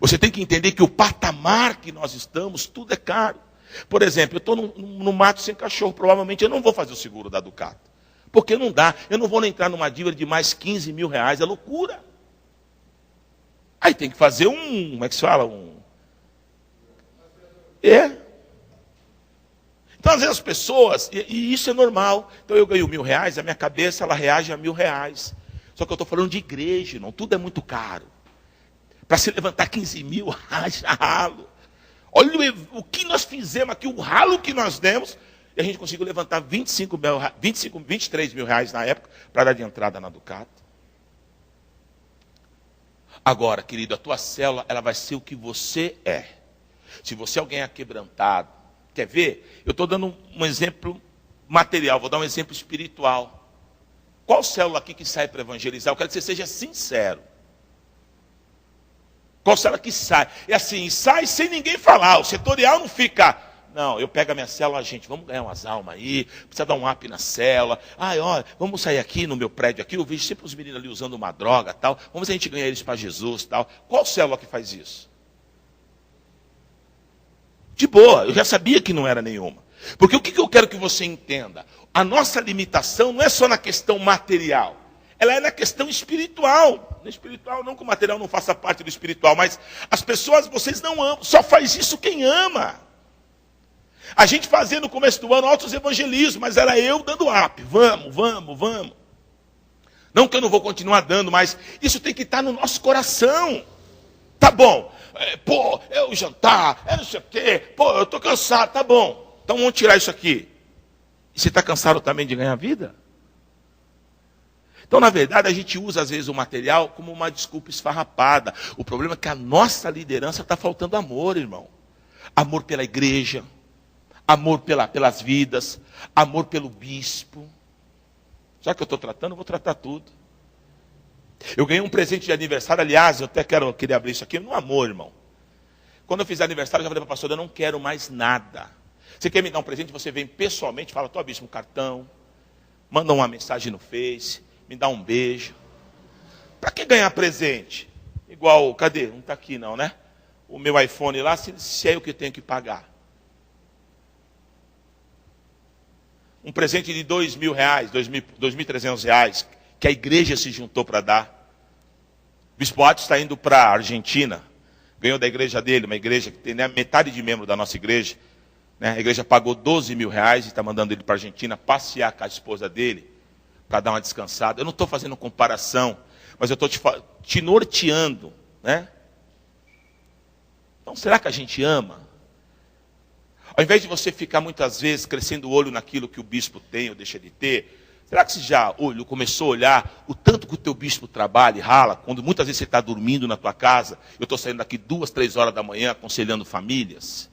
Speaker 1: Você tem que entender que o patamar que nós estamos, tudo é caro. Por exemplo, eu estou no mato sem cachorro, provavelmente eu não vou fazer o seguro da Ducato. Porque não dá, eu não vou entrar numa dívida de mais 15 mil reais, é loucura. Aí tem que fazer como é que se fala? Então, às vezes as pessoas, e isso é normal. Então eu ganho R$1.000, a minha cabeça ela reage a R$1.000. Só que eu estou falando de igreja, não, tudo é muito caro. Para se levantar 15 mil, haja ralo. Olha o que nós fizemos aqui, o ralo que nós demos. E a gente conseguiu levantar 23 mil reais na época para dar de entrada na Ducato. Agora, querido, a tua célula, ela vai ser o que você é. Se você é alguém aquebrantado, quer ver? Eu estou dando um exemplo material, vou dar um exemplo espiritual. Qual célula aqui que sai para evangelizar? Eu quero que você seja sincero. Qual célula que sai? É assim, sai sem ninguém falar. O setorial não fica... Não, eu pego a minha célula, gente, vamos ganhar umas almas aí, precisa dar um up na célula. Ai, olha, vamos sair aqui no meu prédio aqui, eu vejo sempre os meninos ali usando uma droga tal. Vamos ver se a gente ganha eles para Jesus tal. Qual célula que faz isso? De boa, eu já sabia que não era nenhuma. Porque o que eu quero que você entenda? A nossa limitação não é só na questão material. Ela é na questão espiritual. No espiritual, não que o material não faça parte do espiritual, mas as pessoas, vocês não amam. Só faz isso quem ama. A gente fazia no começo do ano altos evangelismos, mas era eu dando up. Vamos. Não que eu não vou continuar dando, mas isso tem que estar no nosso coração. Tá bom. É o jantar, é não sei o quê. Eu estou cansado, tá bom. Então vamos tirar isso aqui. E você está cansado também de ganhar vida? Então, na verdade, a gente usa às vezes o material como uma desculpa esfarrapada. O problema é que a nossa liderança está faltando amor, irmão. Amor pela igreja. Amor pelas vidas, amor pelo bispo. Já que eu estou tratando, eu vou tratar tudo. Eu ganhei um presente de aniversário, aliás, eu até queria abrir isso aqui, no amor, irmão. Quando eu fiz aniversário, eu já falei para a pastora, eu não quero mais nada. Você quer me dar um presente, você vem pessoalmente, fala, tua bispo, um cartão, manda uma mensagem no Face, me dá um beijo. Para que ganhar presente? Igual, cadê? Não está aqui não, né? O meu iPhone lá, se é eu que tenho que pagar. Um presente de R$2.000, R$2.300, que a igreja se juntou para dar. O Bispo Atos está indo para a Argentina, ganhou da igreja dele, uma igreja que tem, né, metade de membro da nossa igreja. Né, a igreja pagou R$12.000 e está mandando ele para a Argentina passear com a esposa dele, para dar uma descansada. Eu não estou fazendo comparação, mas eu estou te norteando. Né? Então, será que a gente ama? Ao invés de você ficar muitas vezes crescendo o olho naquilo que o bispo tem ou deixa de ter, será que você já começou a olhar o tanto que o teu bispo trabalha e rala, quando muitas vezes você está dormindo na tua casa, eu estou saindo daqui 2, 3 horas da manhã aconselhando famílias?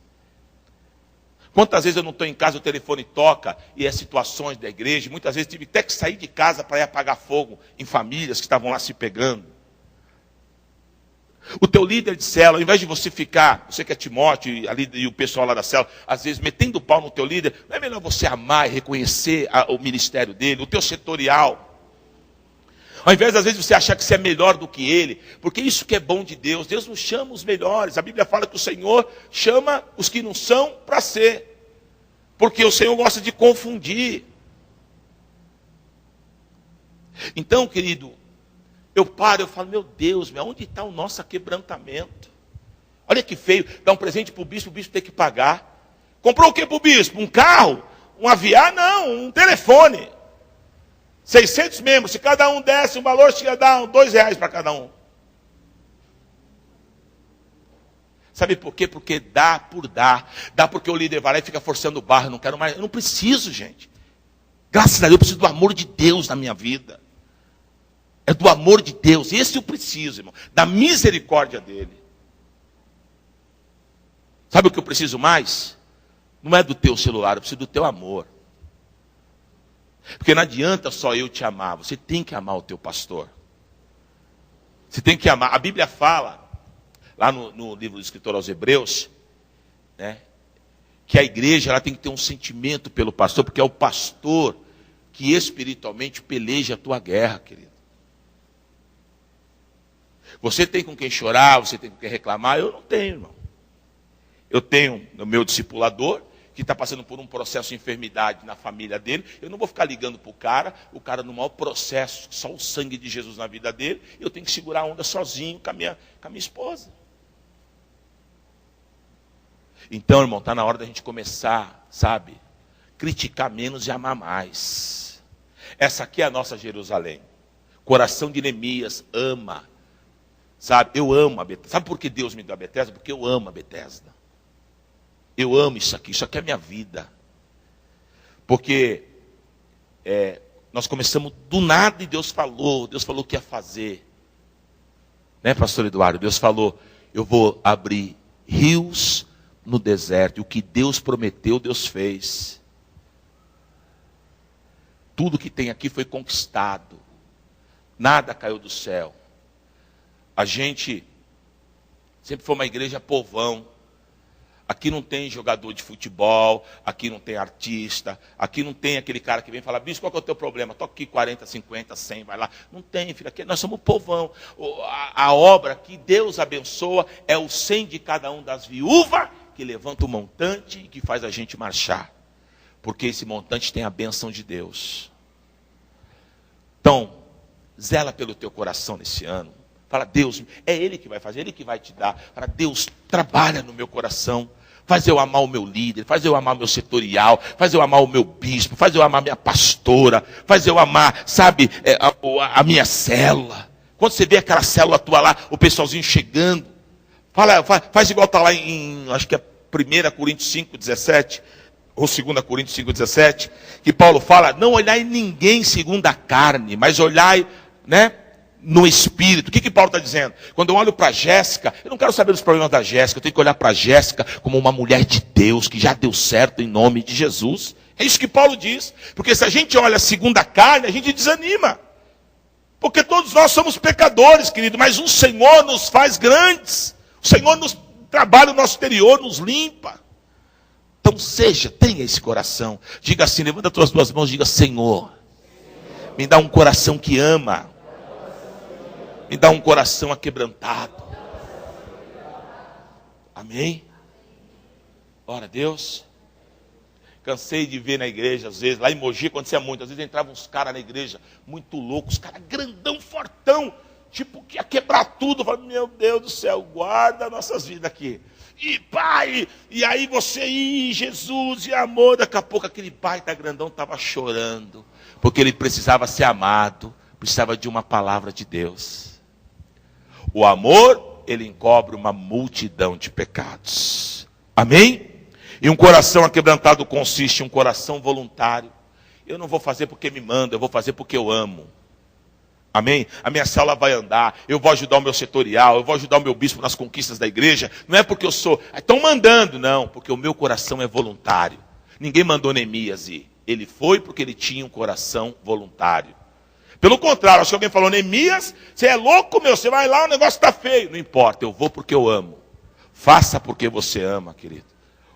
Speaker 1: Quantas vezes eu não estou em casa, o telefone toca e é situações da igreja, muitas vezes tive até que sair de casa para ir apagar fogo em famílias que estavam lá se pegando. O teu líder de célula, ao invés de você ficar, você que é Timóteo e o pessoal lá da célula, às vezes metendo o pau no teu líder, não é melhor você amar e reconhecer o ministério dele, o teu setorial? Ao invés, às vezes, você achar que você é melhor do que ele, porque isso que é bom de Deus, Deus não chama os melhores. A Bíblia fala que o Senhor chama os que não são para ser, porque o Senhor gosta de confundir. Então, querido, eu falo, meu Deus, onde está o nosso aquebrantamento? Olha que feio, dar um presente para o bispo ter que pagar. Comprou o que para o bispo? Um carro? Um avião? Não, um telefone. 600 membros, se cada um desse um valor, chega a dar R$2 para cada um. Sabe por quê? Porque dá por dar. Dá porque o líder vai lá e fica forçando barra, não quero mais. Eu não preciso, gente. Graças a Deus, eu preciso do amor de Deus na minha vida. É do amor de Deus, esse eu preciso, irmão. Da misericórdia dele. Sabe o que eu preciso mais? Não é do teu celular, eu preciso do teu amor. Porque não adianta só eu te amar, você tem que amar o teu pastor. Você tem que amar. A Bíblia fala, lá no livro do escritor aos Hebreus, né, que a igreja ela tem que ter um sentimento pelo pastor, porque é o pastor que espiritualmente peleja a tua guerra, querido. Você tem com quem chorar, você tem com quem reclamar, eu não tenho, irmão. Eu tenho o meu discipulador, que está passando por um processo de enfermidade na família dele. Eu não vou ficar ligando para o cara no maior processo, só o sangue de Jesus na vida dele. Eu tenho que segurar a onda sozinho com a minha esposa. Então, irmão, está na hora da gente começar, sabe? Criticar menos e amar mais. Essa aqui é a nossa Jerusalém. Coração de Neemias, ama. Sabe, eu amo a Betesda. Sabe por que Deus me deu a Betesda? Porque eu amo a Betesda. Eu amo isso aqui é minha vida. Porque nós começamos do nada e Deus falou o que ia fazer. Né, pastor Eduardo? Deus falou, eu vou abrir rios no deserto. E o que Deus prometeu, Deus fez. Tudo que tem aqui foi conquistado. Nada caiu do céu. A gente sempre foi uma igreja povão. Aqui não tem jogador de futebol, aqui não tem artista, aqui não tem aquele cara que vem falar, bicho, qual que é o teu problema? Toca aqui 40, 50, 100, vai lá. Não tem, filho, aqui nós somos povão. A obra que Deus abençoa é o 100 de cada um das viúvas, que levanta o montante e que faz a gente marchar. Porque esse montante tem a bênção de Deus. Então, zela pelo teu coração nesse ano. Fala, Deus, é Ele que vai fazer, Ele que vai te dar. Fala, Deus, trabalha no meu coração. Faz eu amar o meu líder, faz eu amar o meu setorial, faz eu amar o meu bispo, faz eu amar a minha pastora, faz eu amar, sabe, a minha célula. Quando você vê aquela célula tua lá, o pessoalzinho chegando, faz igual está lá em, acho que é 1 Coríntios 5, 17, ou 2 Coríntios 5, 17, que Paulo fala, não olhai ninguém segundo a carne, mas olhai, né, no espírito. O que Paulo está dizendo? Quando eu olho para Jéssica, eu não quero saber dos problemas da Jéssica, eu tenho que olhar para Jéssica como uma mulher de Deus, que já deu certo em nome de Jesus. É isso que Paulo diz. Porque se a gente olha segundo a carne, a gente desanima. Porque todos nós somos pecadores, querido, mas o Senhor nos faz grandes. O Senhor nos trabalha o nosso interior, nos limpa. Então tenha esse coração. Diga assim, levanta as tuas duas mãos e diga, Senhor, me dá um coração que ama. Me dá um coração aquebrantado. Amém? Ora, Deus. Cansei de ver na igreja, às vezes, lá em Mogi acontecia muito. Às vezes entravam uns caras na igreja, muito loucos, caras grandão, fortão, tipo que ia quebrar tudo. Eu falei, meu Deus do céu, guarda nossas vidas aqui. E pai, e aí você, Jesus e amor. Daqui a pouco aquele baita grandão estava chorando, porque ele precisava ser amado, precisava de uma palavra de Deus. O amor, ele encobre uma multidão de pecados. Amém? E um coração aquebrantado consiste em um coração voluntário. Eu não vou fazer porque me manda, eu vou fazer porque eu amo. Amém? A minha célula vai andar, eu vou ajudar o meu setorial, eu vou ajudar o meu bispo nas conquistas da igreja. Não é porque eu sou, estão mandando, não, porque o meu coração é voluntário. Ninguém mandou Neemias ir. Ele foi porque ele tinha um coração voluntário. Pelo contrário, acho que alguém falou, Neemias, você é louco, meu, você vai lá, o negócio está feio. Não importa, eu vou porque eu amo. Faça porque você ama, querido.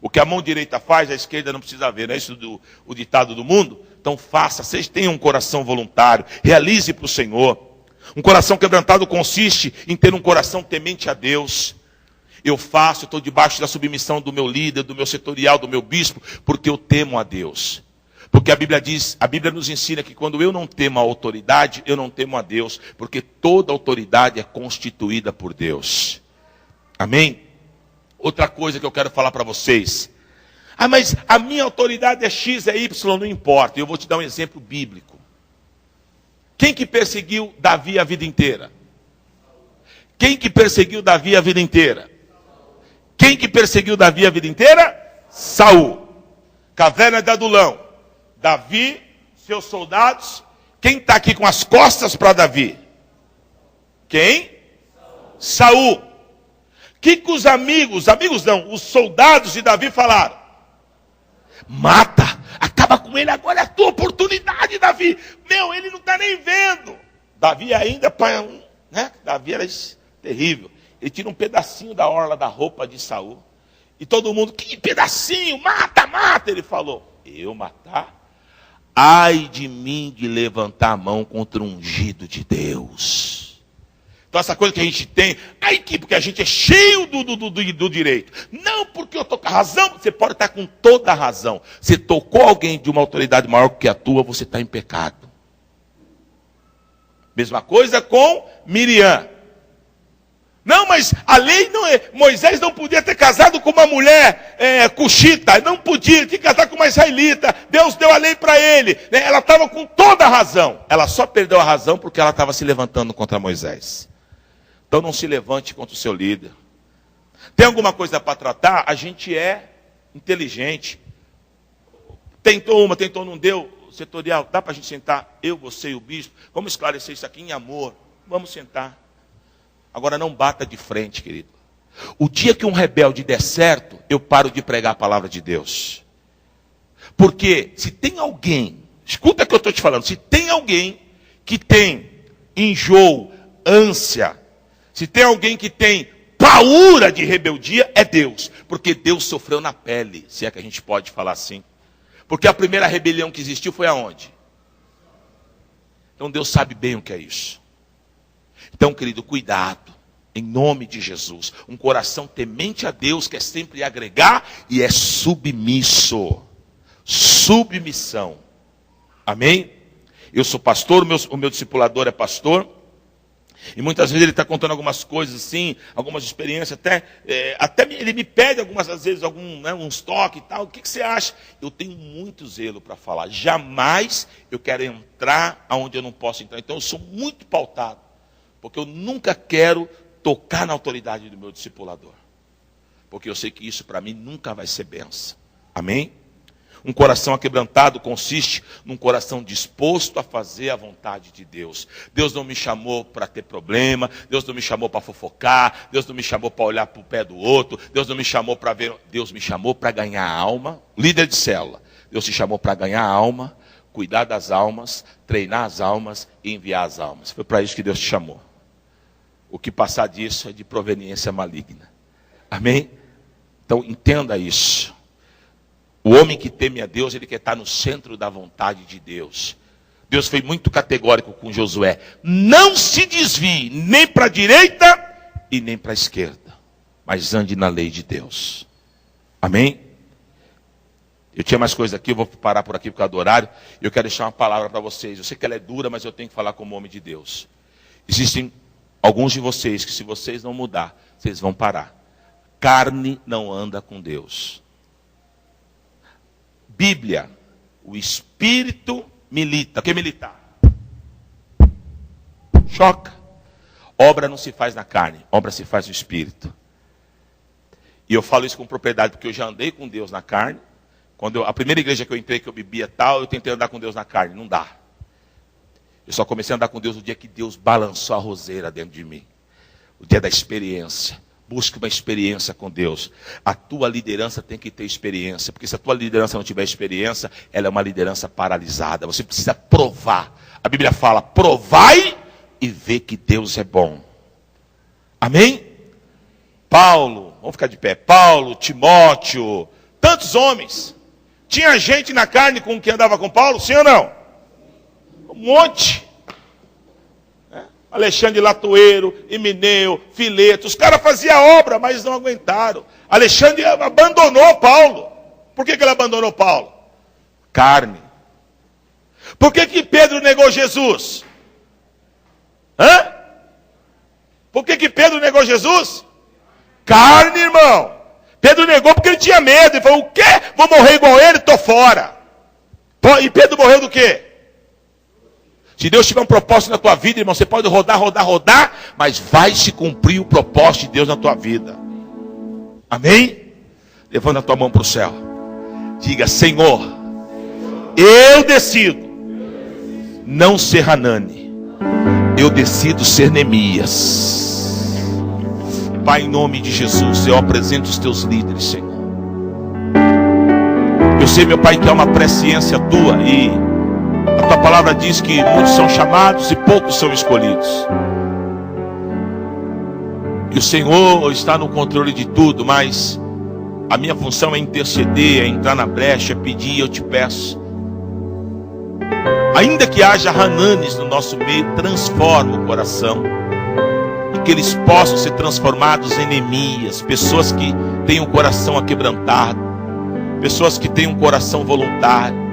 Speaker 1: O que a mão direita faz, a esquerda não precisa ver, não é isso o ditado do mundo? Então faça, vocês tenham um coração voluntário, realize para o Senhor. Um coração quebrantado consiste em ter um coração temente a Deus. Eu faço, estou debaixo da submissão do meu líder, do meu setorial, do meu bispo, porque eu temo a Deus. Porque a Bíblia nos ensina que quando eu não temo a autoridade, eu não temo a Deus, porque toda autoridade é constituída por Deus. Amém? Outra coisa que eu quero falar para vocês. Mas a minha autoridade é X, é Y, não importa. Eu vou te dar um exemplo bíblico. Quem que perseguiu Davi a vida inteira? Quem que perseguiu Davi a vida inteira? Quem que perseguiu Davi a vida inteira? Saul. Caverna de Adulão. Davi, seus soldados. Quem está aqui com as costas para Davi? Quem? Saul. O que os os soldados de Davi falaram? Mata, acaba com ele, agora é a tua oportunidade, Davi. Meu, ele não está nem vendo. Davi ainda, né? Davi era terrível. Ele tira um pedacinho da orla da roupa de Saul. E todo mundo, que pedacinho, mata, mata. Ele falou, eu matar? Ai de mim de levantar a mão contra o ungido de Deus. Então essa coisa que a gente tem, porque a gente é cheio do direito. Não porque eu estou com a razão, você pode estar com toda a razão. Se tocou alguém de uma autoridade maior que a tua, você está em pecado. Mesma coisa com Miriam. Não, mas a lei não é. Moisés não podia ter casado com uma mulher cuxita, não podia, ele tinha que casar com uma israelita. Deus deu a lei para ele. Né? Ela estava com toda a razão. Ela só perdeu a razão porque ela estava se levantando contra Moisés. Então não se levante contra o seu líder. Tem alguma coisa para tratar? A gente é inteligente. tentou, não deu. Setorial, dá para a gente sentar? Eu, você e o bispo. Vamos esclarecer isso aqui em amor. Vamos sentar. Agora não bata de frente, querido. O dia que um rebelde der certo, eu paro de pregar a palavra de Deus. Porque se tem alguém, escuta o que eu estou te falando, se tem alguém que tem enjoo, ânsia, se tem alguém que tem paura de rebeldia, é Deus. Porque Deus sofreu na pele, se é que a gente pode falar assim. Porque a primeira rebelião que existiu foi aonde? Então Deus sabe bem o que é isso. Então, querido, cuidado, em nome de Jesus. Um coração temente a Deus quer sempre agregar e é submisso. Submissão. Amém? Eu sou pastor, o meu discipulador é pastor. E muitas vezes ele está contando algumas coisas assim, algumas experiências, até ele me pede algumas vezes uns toques e tal. O que você acha? Eu tenho muito zelo para falar. Jamais eu quero entrar aonde eu não posso entrar. Então eu sou muito pautado, porque eu nunca quero tocar na autoridade do meu discipulador. Porque eu sei que isso para mim nunca vai ser bênção. Amém? Um coração aquebrantado consiste num coração disposto a fazer a vontade de Deus. Deus não me chamou para ter problema, Deus não me chamou para fofocar, Deus não me chamou para olhar para o pé do outro, Deus não me chamou para ver, Deus me chamou para ganhar a alma. Líder de célula, Deus te chamou para ganhar a alma, cuidar das almas, treinar as almas e enviar as almas. Foi para isso que Deus te chamou. O que passar disso é de proveniência maligna. Amém? Então entenda isso. O homem que teme a Deus, ele quer estar no centro da vontade de Deus. Deus foi muito categórico com Josué. Não se desvie nem para a direita e nem para a esquerda, mas ande na lei de Deus. Amém? Eu tinha mais coisas aqui, eu vou parar por aqui por causa do horário. Eu quero deixar uma palavra para vocês. Eu sei que ela é dura, mas eu tenho que falar como homem de Deus. Existem alguns de vocês que se vocês não mudar, vocês vão parar. Carne não anda com Deus. Bíblia, o Espírito milita. O que militar? Choca. Obra não se faz na carne, obra se faz no Espírito. E eu falo isso com propriedade, porque eu já andei com Deus na carne. A primeira igreja que eu entrei, que eu bebia tal, eu tentei andar com Deus na carne, não dá. Eu só comecei a andar com Deus no dia que Deus balançou a roseira dentro de mim. O dia da experiência. Busque uma experiência com Deus. A tua liderança tem que ter experiência. Porque se a tua liderança não tiver experiência, ela é uma liderança paralisada. Você precisa provar. A Bíblia fala, provai e vê que Deus é bom. Amém? Paulo, vamos ficar de pé. Paulo, Timóteo, tantos homens. Tinha gente na carne com quem andava com Paulo? Sim ou não? Um monte. Alexandre Latoeiro, Emineu, Fileto, os caras faziam obra, mas não aguentaram. Alexandre abandonou Paulo. Por que ele abandonou Paulo? Carne. Por que Pedro negou Jesus? Por que Pedro negou Jesus? Carne, irmão. Pedro negou porque ele tinha medo. Ele falou, o quê? Vou morrer igual ele? Estou fora. E Pedro morreu do quê? Se Deus tiver um propósito na tua vida, irmão, você pode rodar, mas vai se cumprir o propósito de Deus na tua vida. Amém? Levanta a tua mão para o céu. Diga, Senhor, eu decido não ser Hanani. Eu decido ser Neemias. Pai, em nome de Jesus, eu apresento os teus líderes, Senhor. Eu sei, meu Pai, que é uma presciência tua e a tua palavra diz que muitos são chamados e poucos são escolhidos. E o Senhor está no controle de tudo, mas a minha função é interceder, é entrar na brecha, é pedir, eu te peço. Ainda que haja Hananes no nosso meio, transforma o coração. E que eles possam ser transformados em Neemias, pessoas que têm o coração aquebrantado, pessoas que têm um coração voluntário,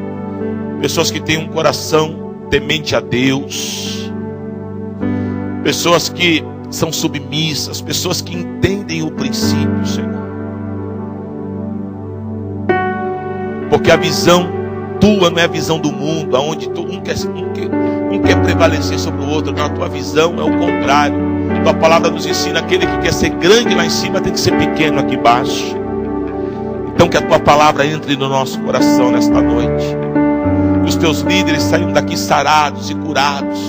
Speaker 1: pessoas que têm um coração temente a Deus, pessoas que são submissas, pessoas que entendem o princípio, Senhor. Porque a visão tua não é a visão do mundo, onde um quer prevalecer sobre o outro. Não, a tua visão é o contrário. Tua palavra nos ensina, aquele que quer ser grande lá em cima tem que ser pequeno aqui embaixo. Então que a tua palavra entre no nosso coração nesta noite. Que os teus líderes saiam daqui sarados e curados.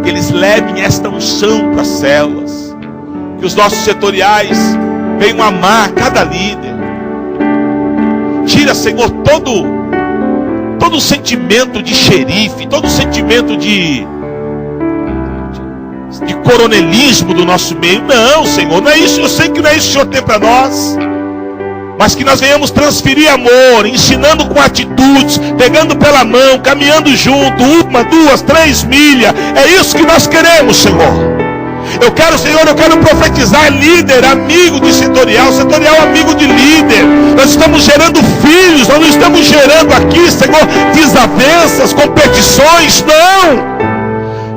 Speaker 1: Que eles levem esta unção para as células. Que os nossos setoriais venham amar cada líder. Tira, Senhor, todo sentimento de xerife, todo sentimento de coronelismo do nosso meio. Não, Senhor, não é isso. Eu sei que não é isso que o Senhor tem para nós. Mas que nós venhamos transferir amor, ensinando com atitudes, pegando pela mão, caminhando junto, 1, 2, 3 milhas. É isso que nós queremos, Senhor. Eu quero, Senhor, profetizar líder, amigo de setorial amigo de líder. Nós estamos gerando filhos, nós não estamos gerando aqui, Senhor, desavenças, competições, não.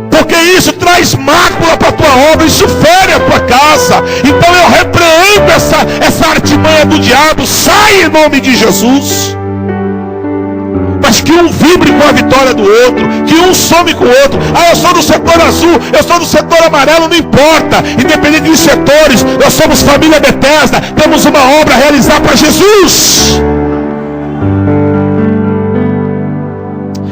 Speaker 1: Porque isso traz mácula para a tua obra, isso fere a tua casa. Então eu repreendo essa artimanha do diabo, sai em nome de Jesus. Mas que um vibre com a vitória do outro, que um some com o outro. Eu sou do setor azul, eu sou do setor amarelo, não importa. Independente dos setores, nós somos família Bethesda, temos uma obra a realizar para Jesus.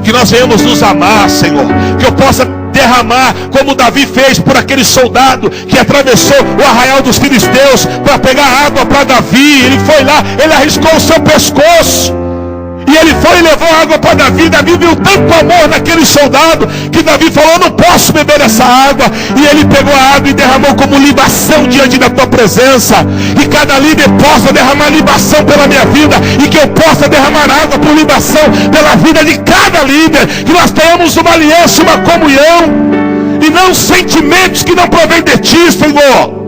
Speaker 1: Que nós venhamos nos amar, Senhor. Que eu possa derramar, como Davi fez por aquele soldado que atravessou o arraial dos filisteus para pegar água para Davi. Ele foi lá, ele arriscou o seu pescoço. E ele foi e levou água para Davi. Davi viu tanto amor naquele soldado que Davi falou: eu não posso beber essa água. E ele pegou a água e derramou como libação diante da tua presença. E cada líder possa derramar libação pela minha vida, e que eu possa derramar água por libação pela vida de cada líder. Que nós tenhamos uma aliança, uma comunhão, e não sentimentos que não provém de ti, Senhor.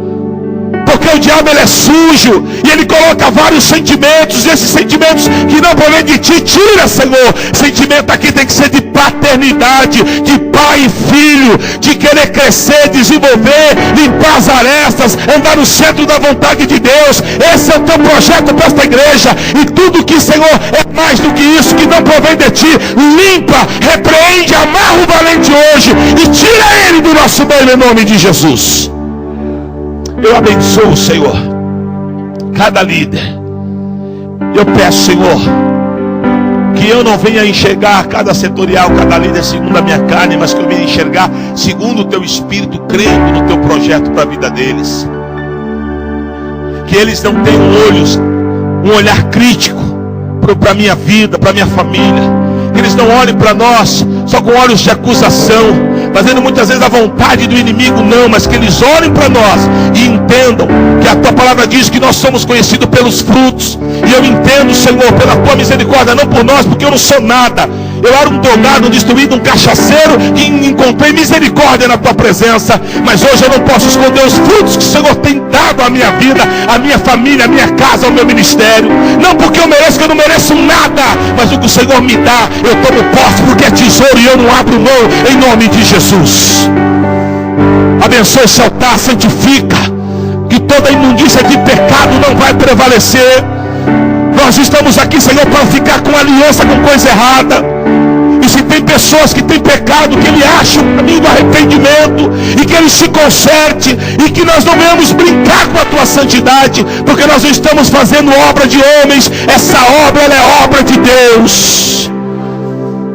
Speaker 1: Porque o diabo, ele é sujo, e ele coloca vários sentimentos, e esses sentimentos que não provém de ti, tira, Senhor. Sentimento aqui tem que ser de paternidade, de pai e filho, de querer crescer, desenvolver, limpar as arestas, andar no centro da vontade de Deus. Esse é o teu projeto para esta igreja, e tudo que, Senhor, é mais do que isso, que não provém de ti, limpa, repreende, amarra o valente hoje, e tira ele do nosso meio em nome de Jesus. Eu abençoo, Senhor, cada líder. Eu peço, Senhor, que eu não venha enxergar cada setorial, cada líder segundo a minha carne, mas que eu venha enxergar segundo o teu Espírito, crendo no teu projeto para a vida deles. Que eles não tenham um olhar crítico para a minha vida, para a minha família. Que eles não olhem para nós só com olhos de acusação, fazendo muitas vezes a vontade do inimigo, não, mas que eles olhem para nós e entendam que a tua palavra diz que nós somos conhecidos pelos frutos. E eu entendo, Senhor, pela tua misericórdia, não por nós, porque eu não sou nada. Eu era um drogado, um destruído, um cachaceiro, que encontrei misericórdia na tua presença. Mas hoje eu não posso esconder os frutos que o Senhor tem dado à minha vida, à minha família, à minha casa, ao meu ministério. Não porque eu mereço, que eu não mereço nada, mas o que o Senhor me dá, eu tomo posse, porque é tesouro e eu não abro mão, em nome de Jesus. Abençoa esse altar, santifica, que toda imundícia de pecado não vai prevalecer. Nós estamos aqui, Senhor, para ficar com aliança com coisa errada. E se tem pessoas que têm pecado, que Ele ache o caminho do arrependimento, e que Ele se conserte, e que nós não venhamos brincar com a tua santidade, porque nós não estamos fazendo obra de homens. Essa obra, ela é obra de Deus.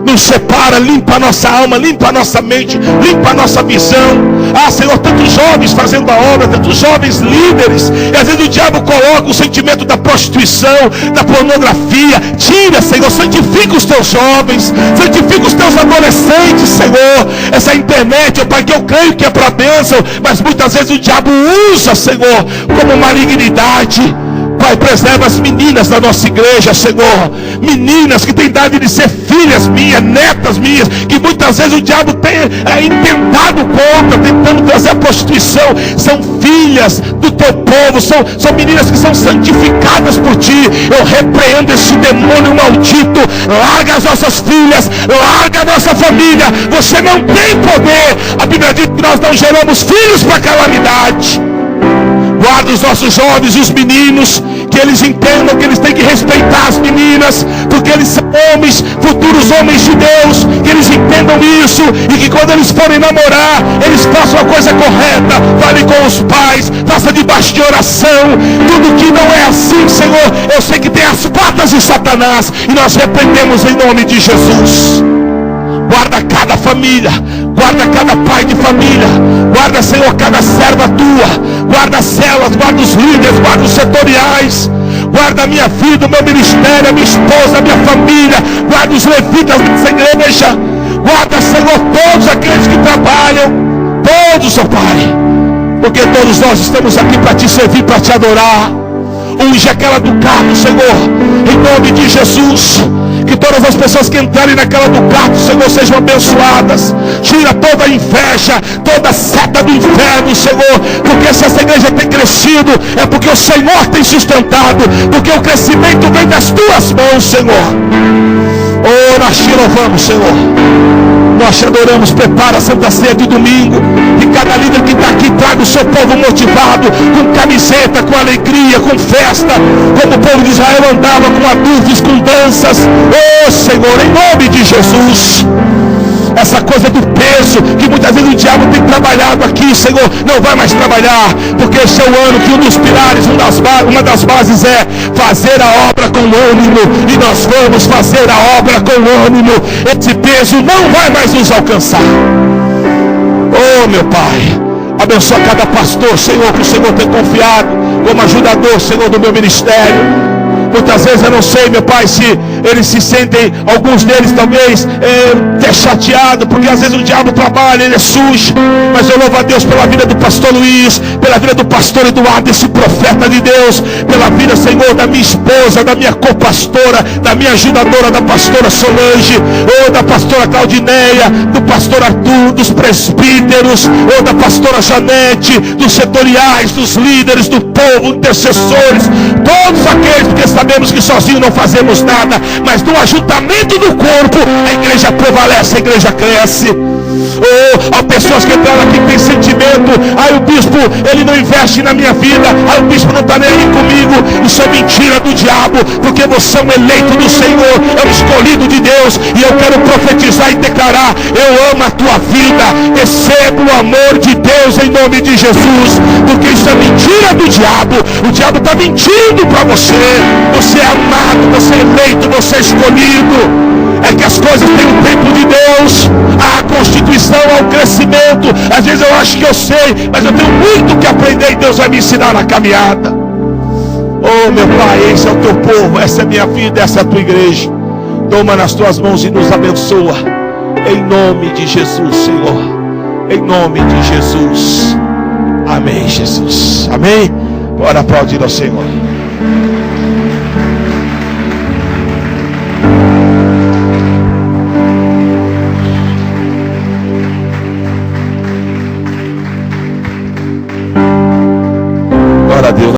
Speaker 1: Nos separa, limpa a nossa alma, limpa a nossa mente, limpa a nossa visão. Senhor, tantos jovens fazendo a obra, tantos jovens líderes, e às vezes o diabo coloca o sentimento da prostituição, da pornografia. Tira, Senhor, santifica os teus jovens, santifica os teus adolescentes, Senhor. Essa internet, Pai, que eu creio que é para bênção, mas muitas vezes o diabo usa, Senhor, como malignidade. Pai, preserva as meninas da nossa igreja, Senhor. Meninas que têm idade de ser filhas minhas, netas minhas, que muitas vezes o diabo tem intentado contra, tentando trazer a prostituição. São filhas do teu povo, são meninas que são santificadas por ti. Eu repreendo esse demônio maldito. Larga as nossas filhas, larga a nossa família. Você não tem poder. A Bíblia diz que nós não geramos filhos para calamidade. Guarda os nossos jovens e os meninos,
Speaker 2: que eles entendam que eles têm que respeitar as meninas, porque eles são homens, futuros homens de Deus, que eles entendam isso, e que quando eles forem namorar, eles façam a coisa correta, fale com os pais, faça debaixo de oração. Tudo que não é assim, Senhor, eu sei que tem as patas de Satanás, e nós repreendemos em nome de Jesus. Guarda cada família, guarda cada pai de família, guarda, Senhor, cada serva tua, guarda as células, guarda os líderes, guarda os setoriais, guarda a minha vida, o meu ministério, a minha esposa, a minha família, guarda os levitas dessa igreja, guarda, Senhor, todos aqueles que trabalham, todos, ó Pai, porque todos nós estamos aqui para te servir, para te adorar. Unge aquela do carro, Senhor, em nome de Jesus. Que todas as pessoas que entrarem naquela do quarto, Senhor, sejam abençoadas. Tira toda a inveja, toda a seta do inferno, Senhor. Porque se essa igreja tem crescido, é porque o Senhor tem sustentado. Porque o crescimento vem das tuas mãos, Senhor. Oh, nós te louvamos, Senhor. Nós te adoramos. Prepara a Santa Ceia de domingo. E cada líder que está aqui traga o seu povo motivado, com camiseta, com alegria, com festa, como o povo de Israel andava, com adufes, com danças. Oh, Senhor, em nome de Jesus. Essa coisa do peso que muitas vezes o diabo tem trabalhado aqui, Senhor, não vai mais trabalhar, porque esse é o ano que um dos pilares, uma das bases é fazer a obra com ânimo, e nós vamos fazer a obra com ânimo. Esse peso não vai mais nos alcançar. Oh, meu Pai, abençoa cada pastor, Senhor, que o Senhor tem confiado como ajudador, Senhor, do meu ministério. Muitas vezes eu não sei, meu Pai, se eles se sentem, alguns deles talvez, até chateados, porque às vezes o diabo trabalha, ele é sujo. Mas eu louvo a Deus pela vida do pastor Luiz, pela vida do pastor Eduardo, esse profeta de Deus, pela vida, Senhor, da minha esposa, da minha copastora, da minha ajudadora, da pastora Solange, ou da pastora Claudineia, do pastor Arthur, dos presbíteros, ou da pastora Janete, dos setoriais, dos líderes, do povo, intercessores, todos aqueles, porque sabemos que sozinho não fazemos nada, mas no ajuntamento do corpo a igreja prevalece, a igreja cresce. Há pessoas que entraram aqui que tem sentimento: o bispo, ele não investe na minha vida, o bispo não está nem aí comigo. Isso é mentira do diabo, porque você é um eleito do Senhor, é um escolhido de Deus, e eu quero profetizar e declarar: eu amo a tua vida, receba o amor de Deus em nome de Jesus, porque isso é mentira do diabo. O diabo está mentindo para você. Você é amado, você é eleito, você é escolhido. É que as coisas têm o tempo de Deus, a constituição, ao crescimento. Às vezes eu acho que eu sei, mas eu tenho muito que aprender, e Deus vai me ensinar na caminhada. Oh, meu Pai, esse é o teu povo, essa é a minha vida, essa é a tua igreja. Toma nas tuas mãos e nos abençoa, em nome de Jesus, Senhor, em nome de Jesus. Amém, Jesus, amém. Bora aplaudir ao Senhor.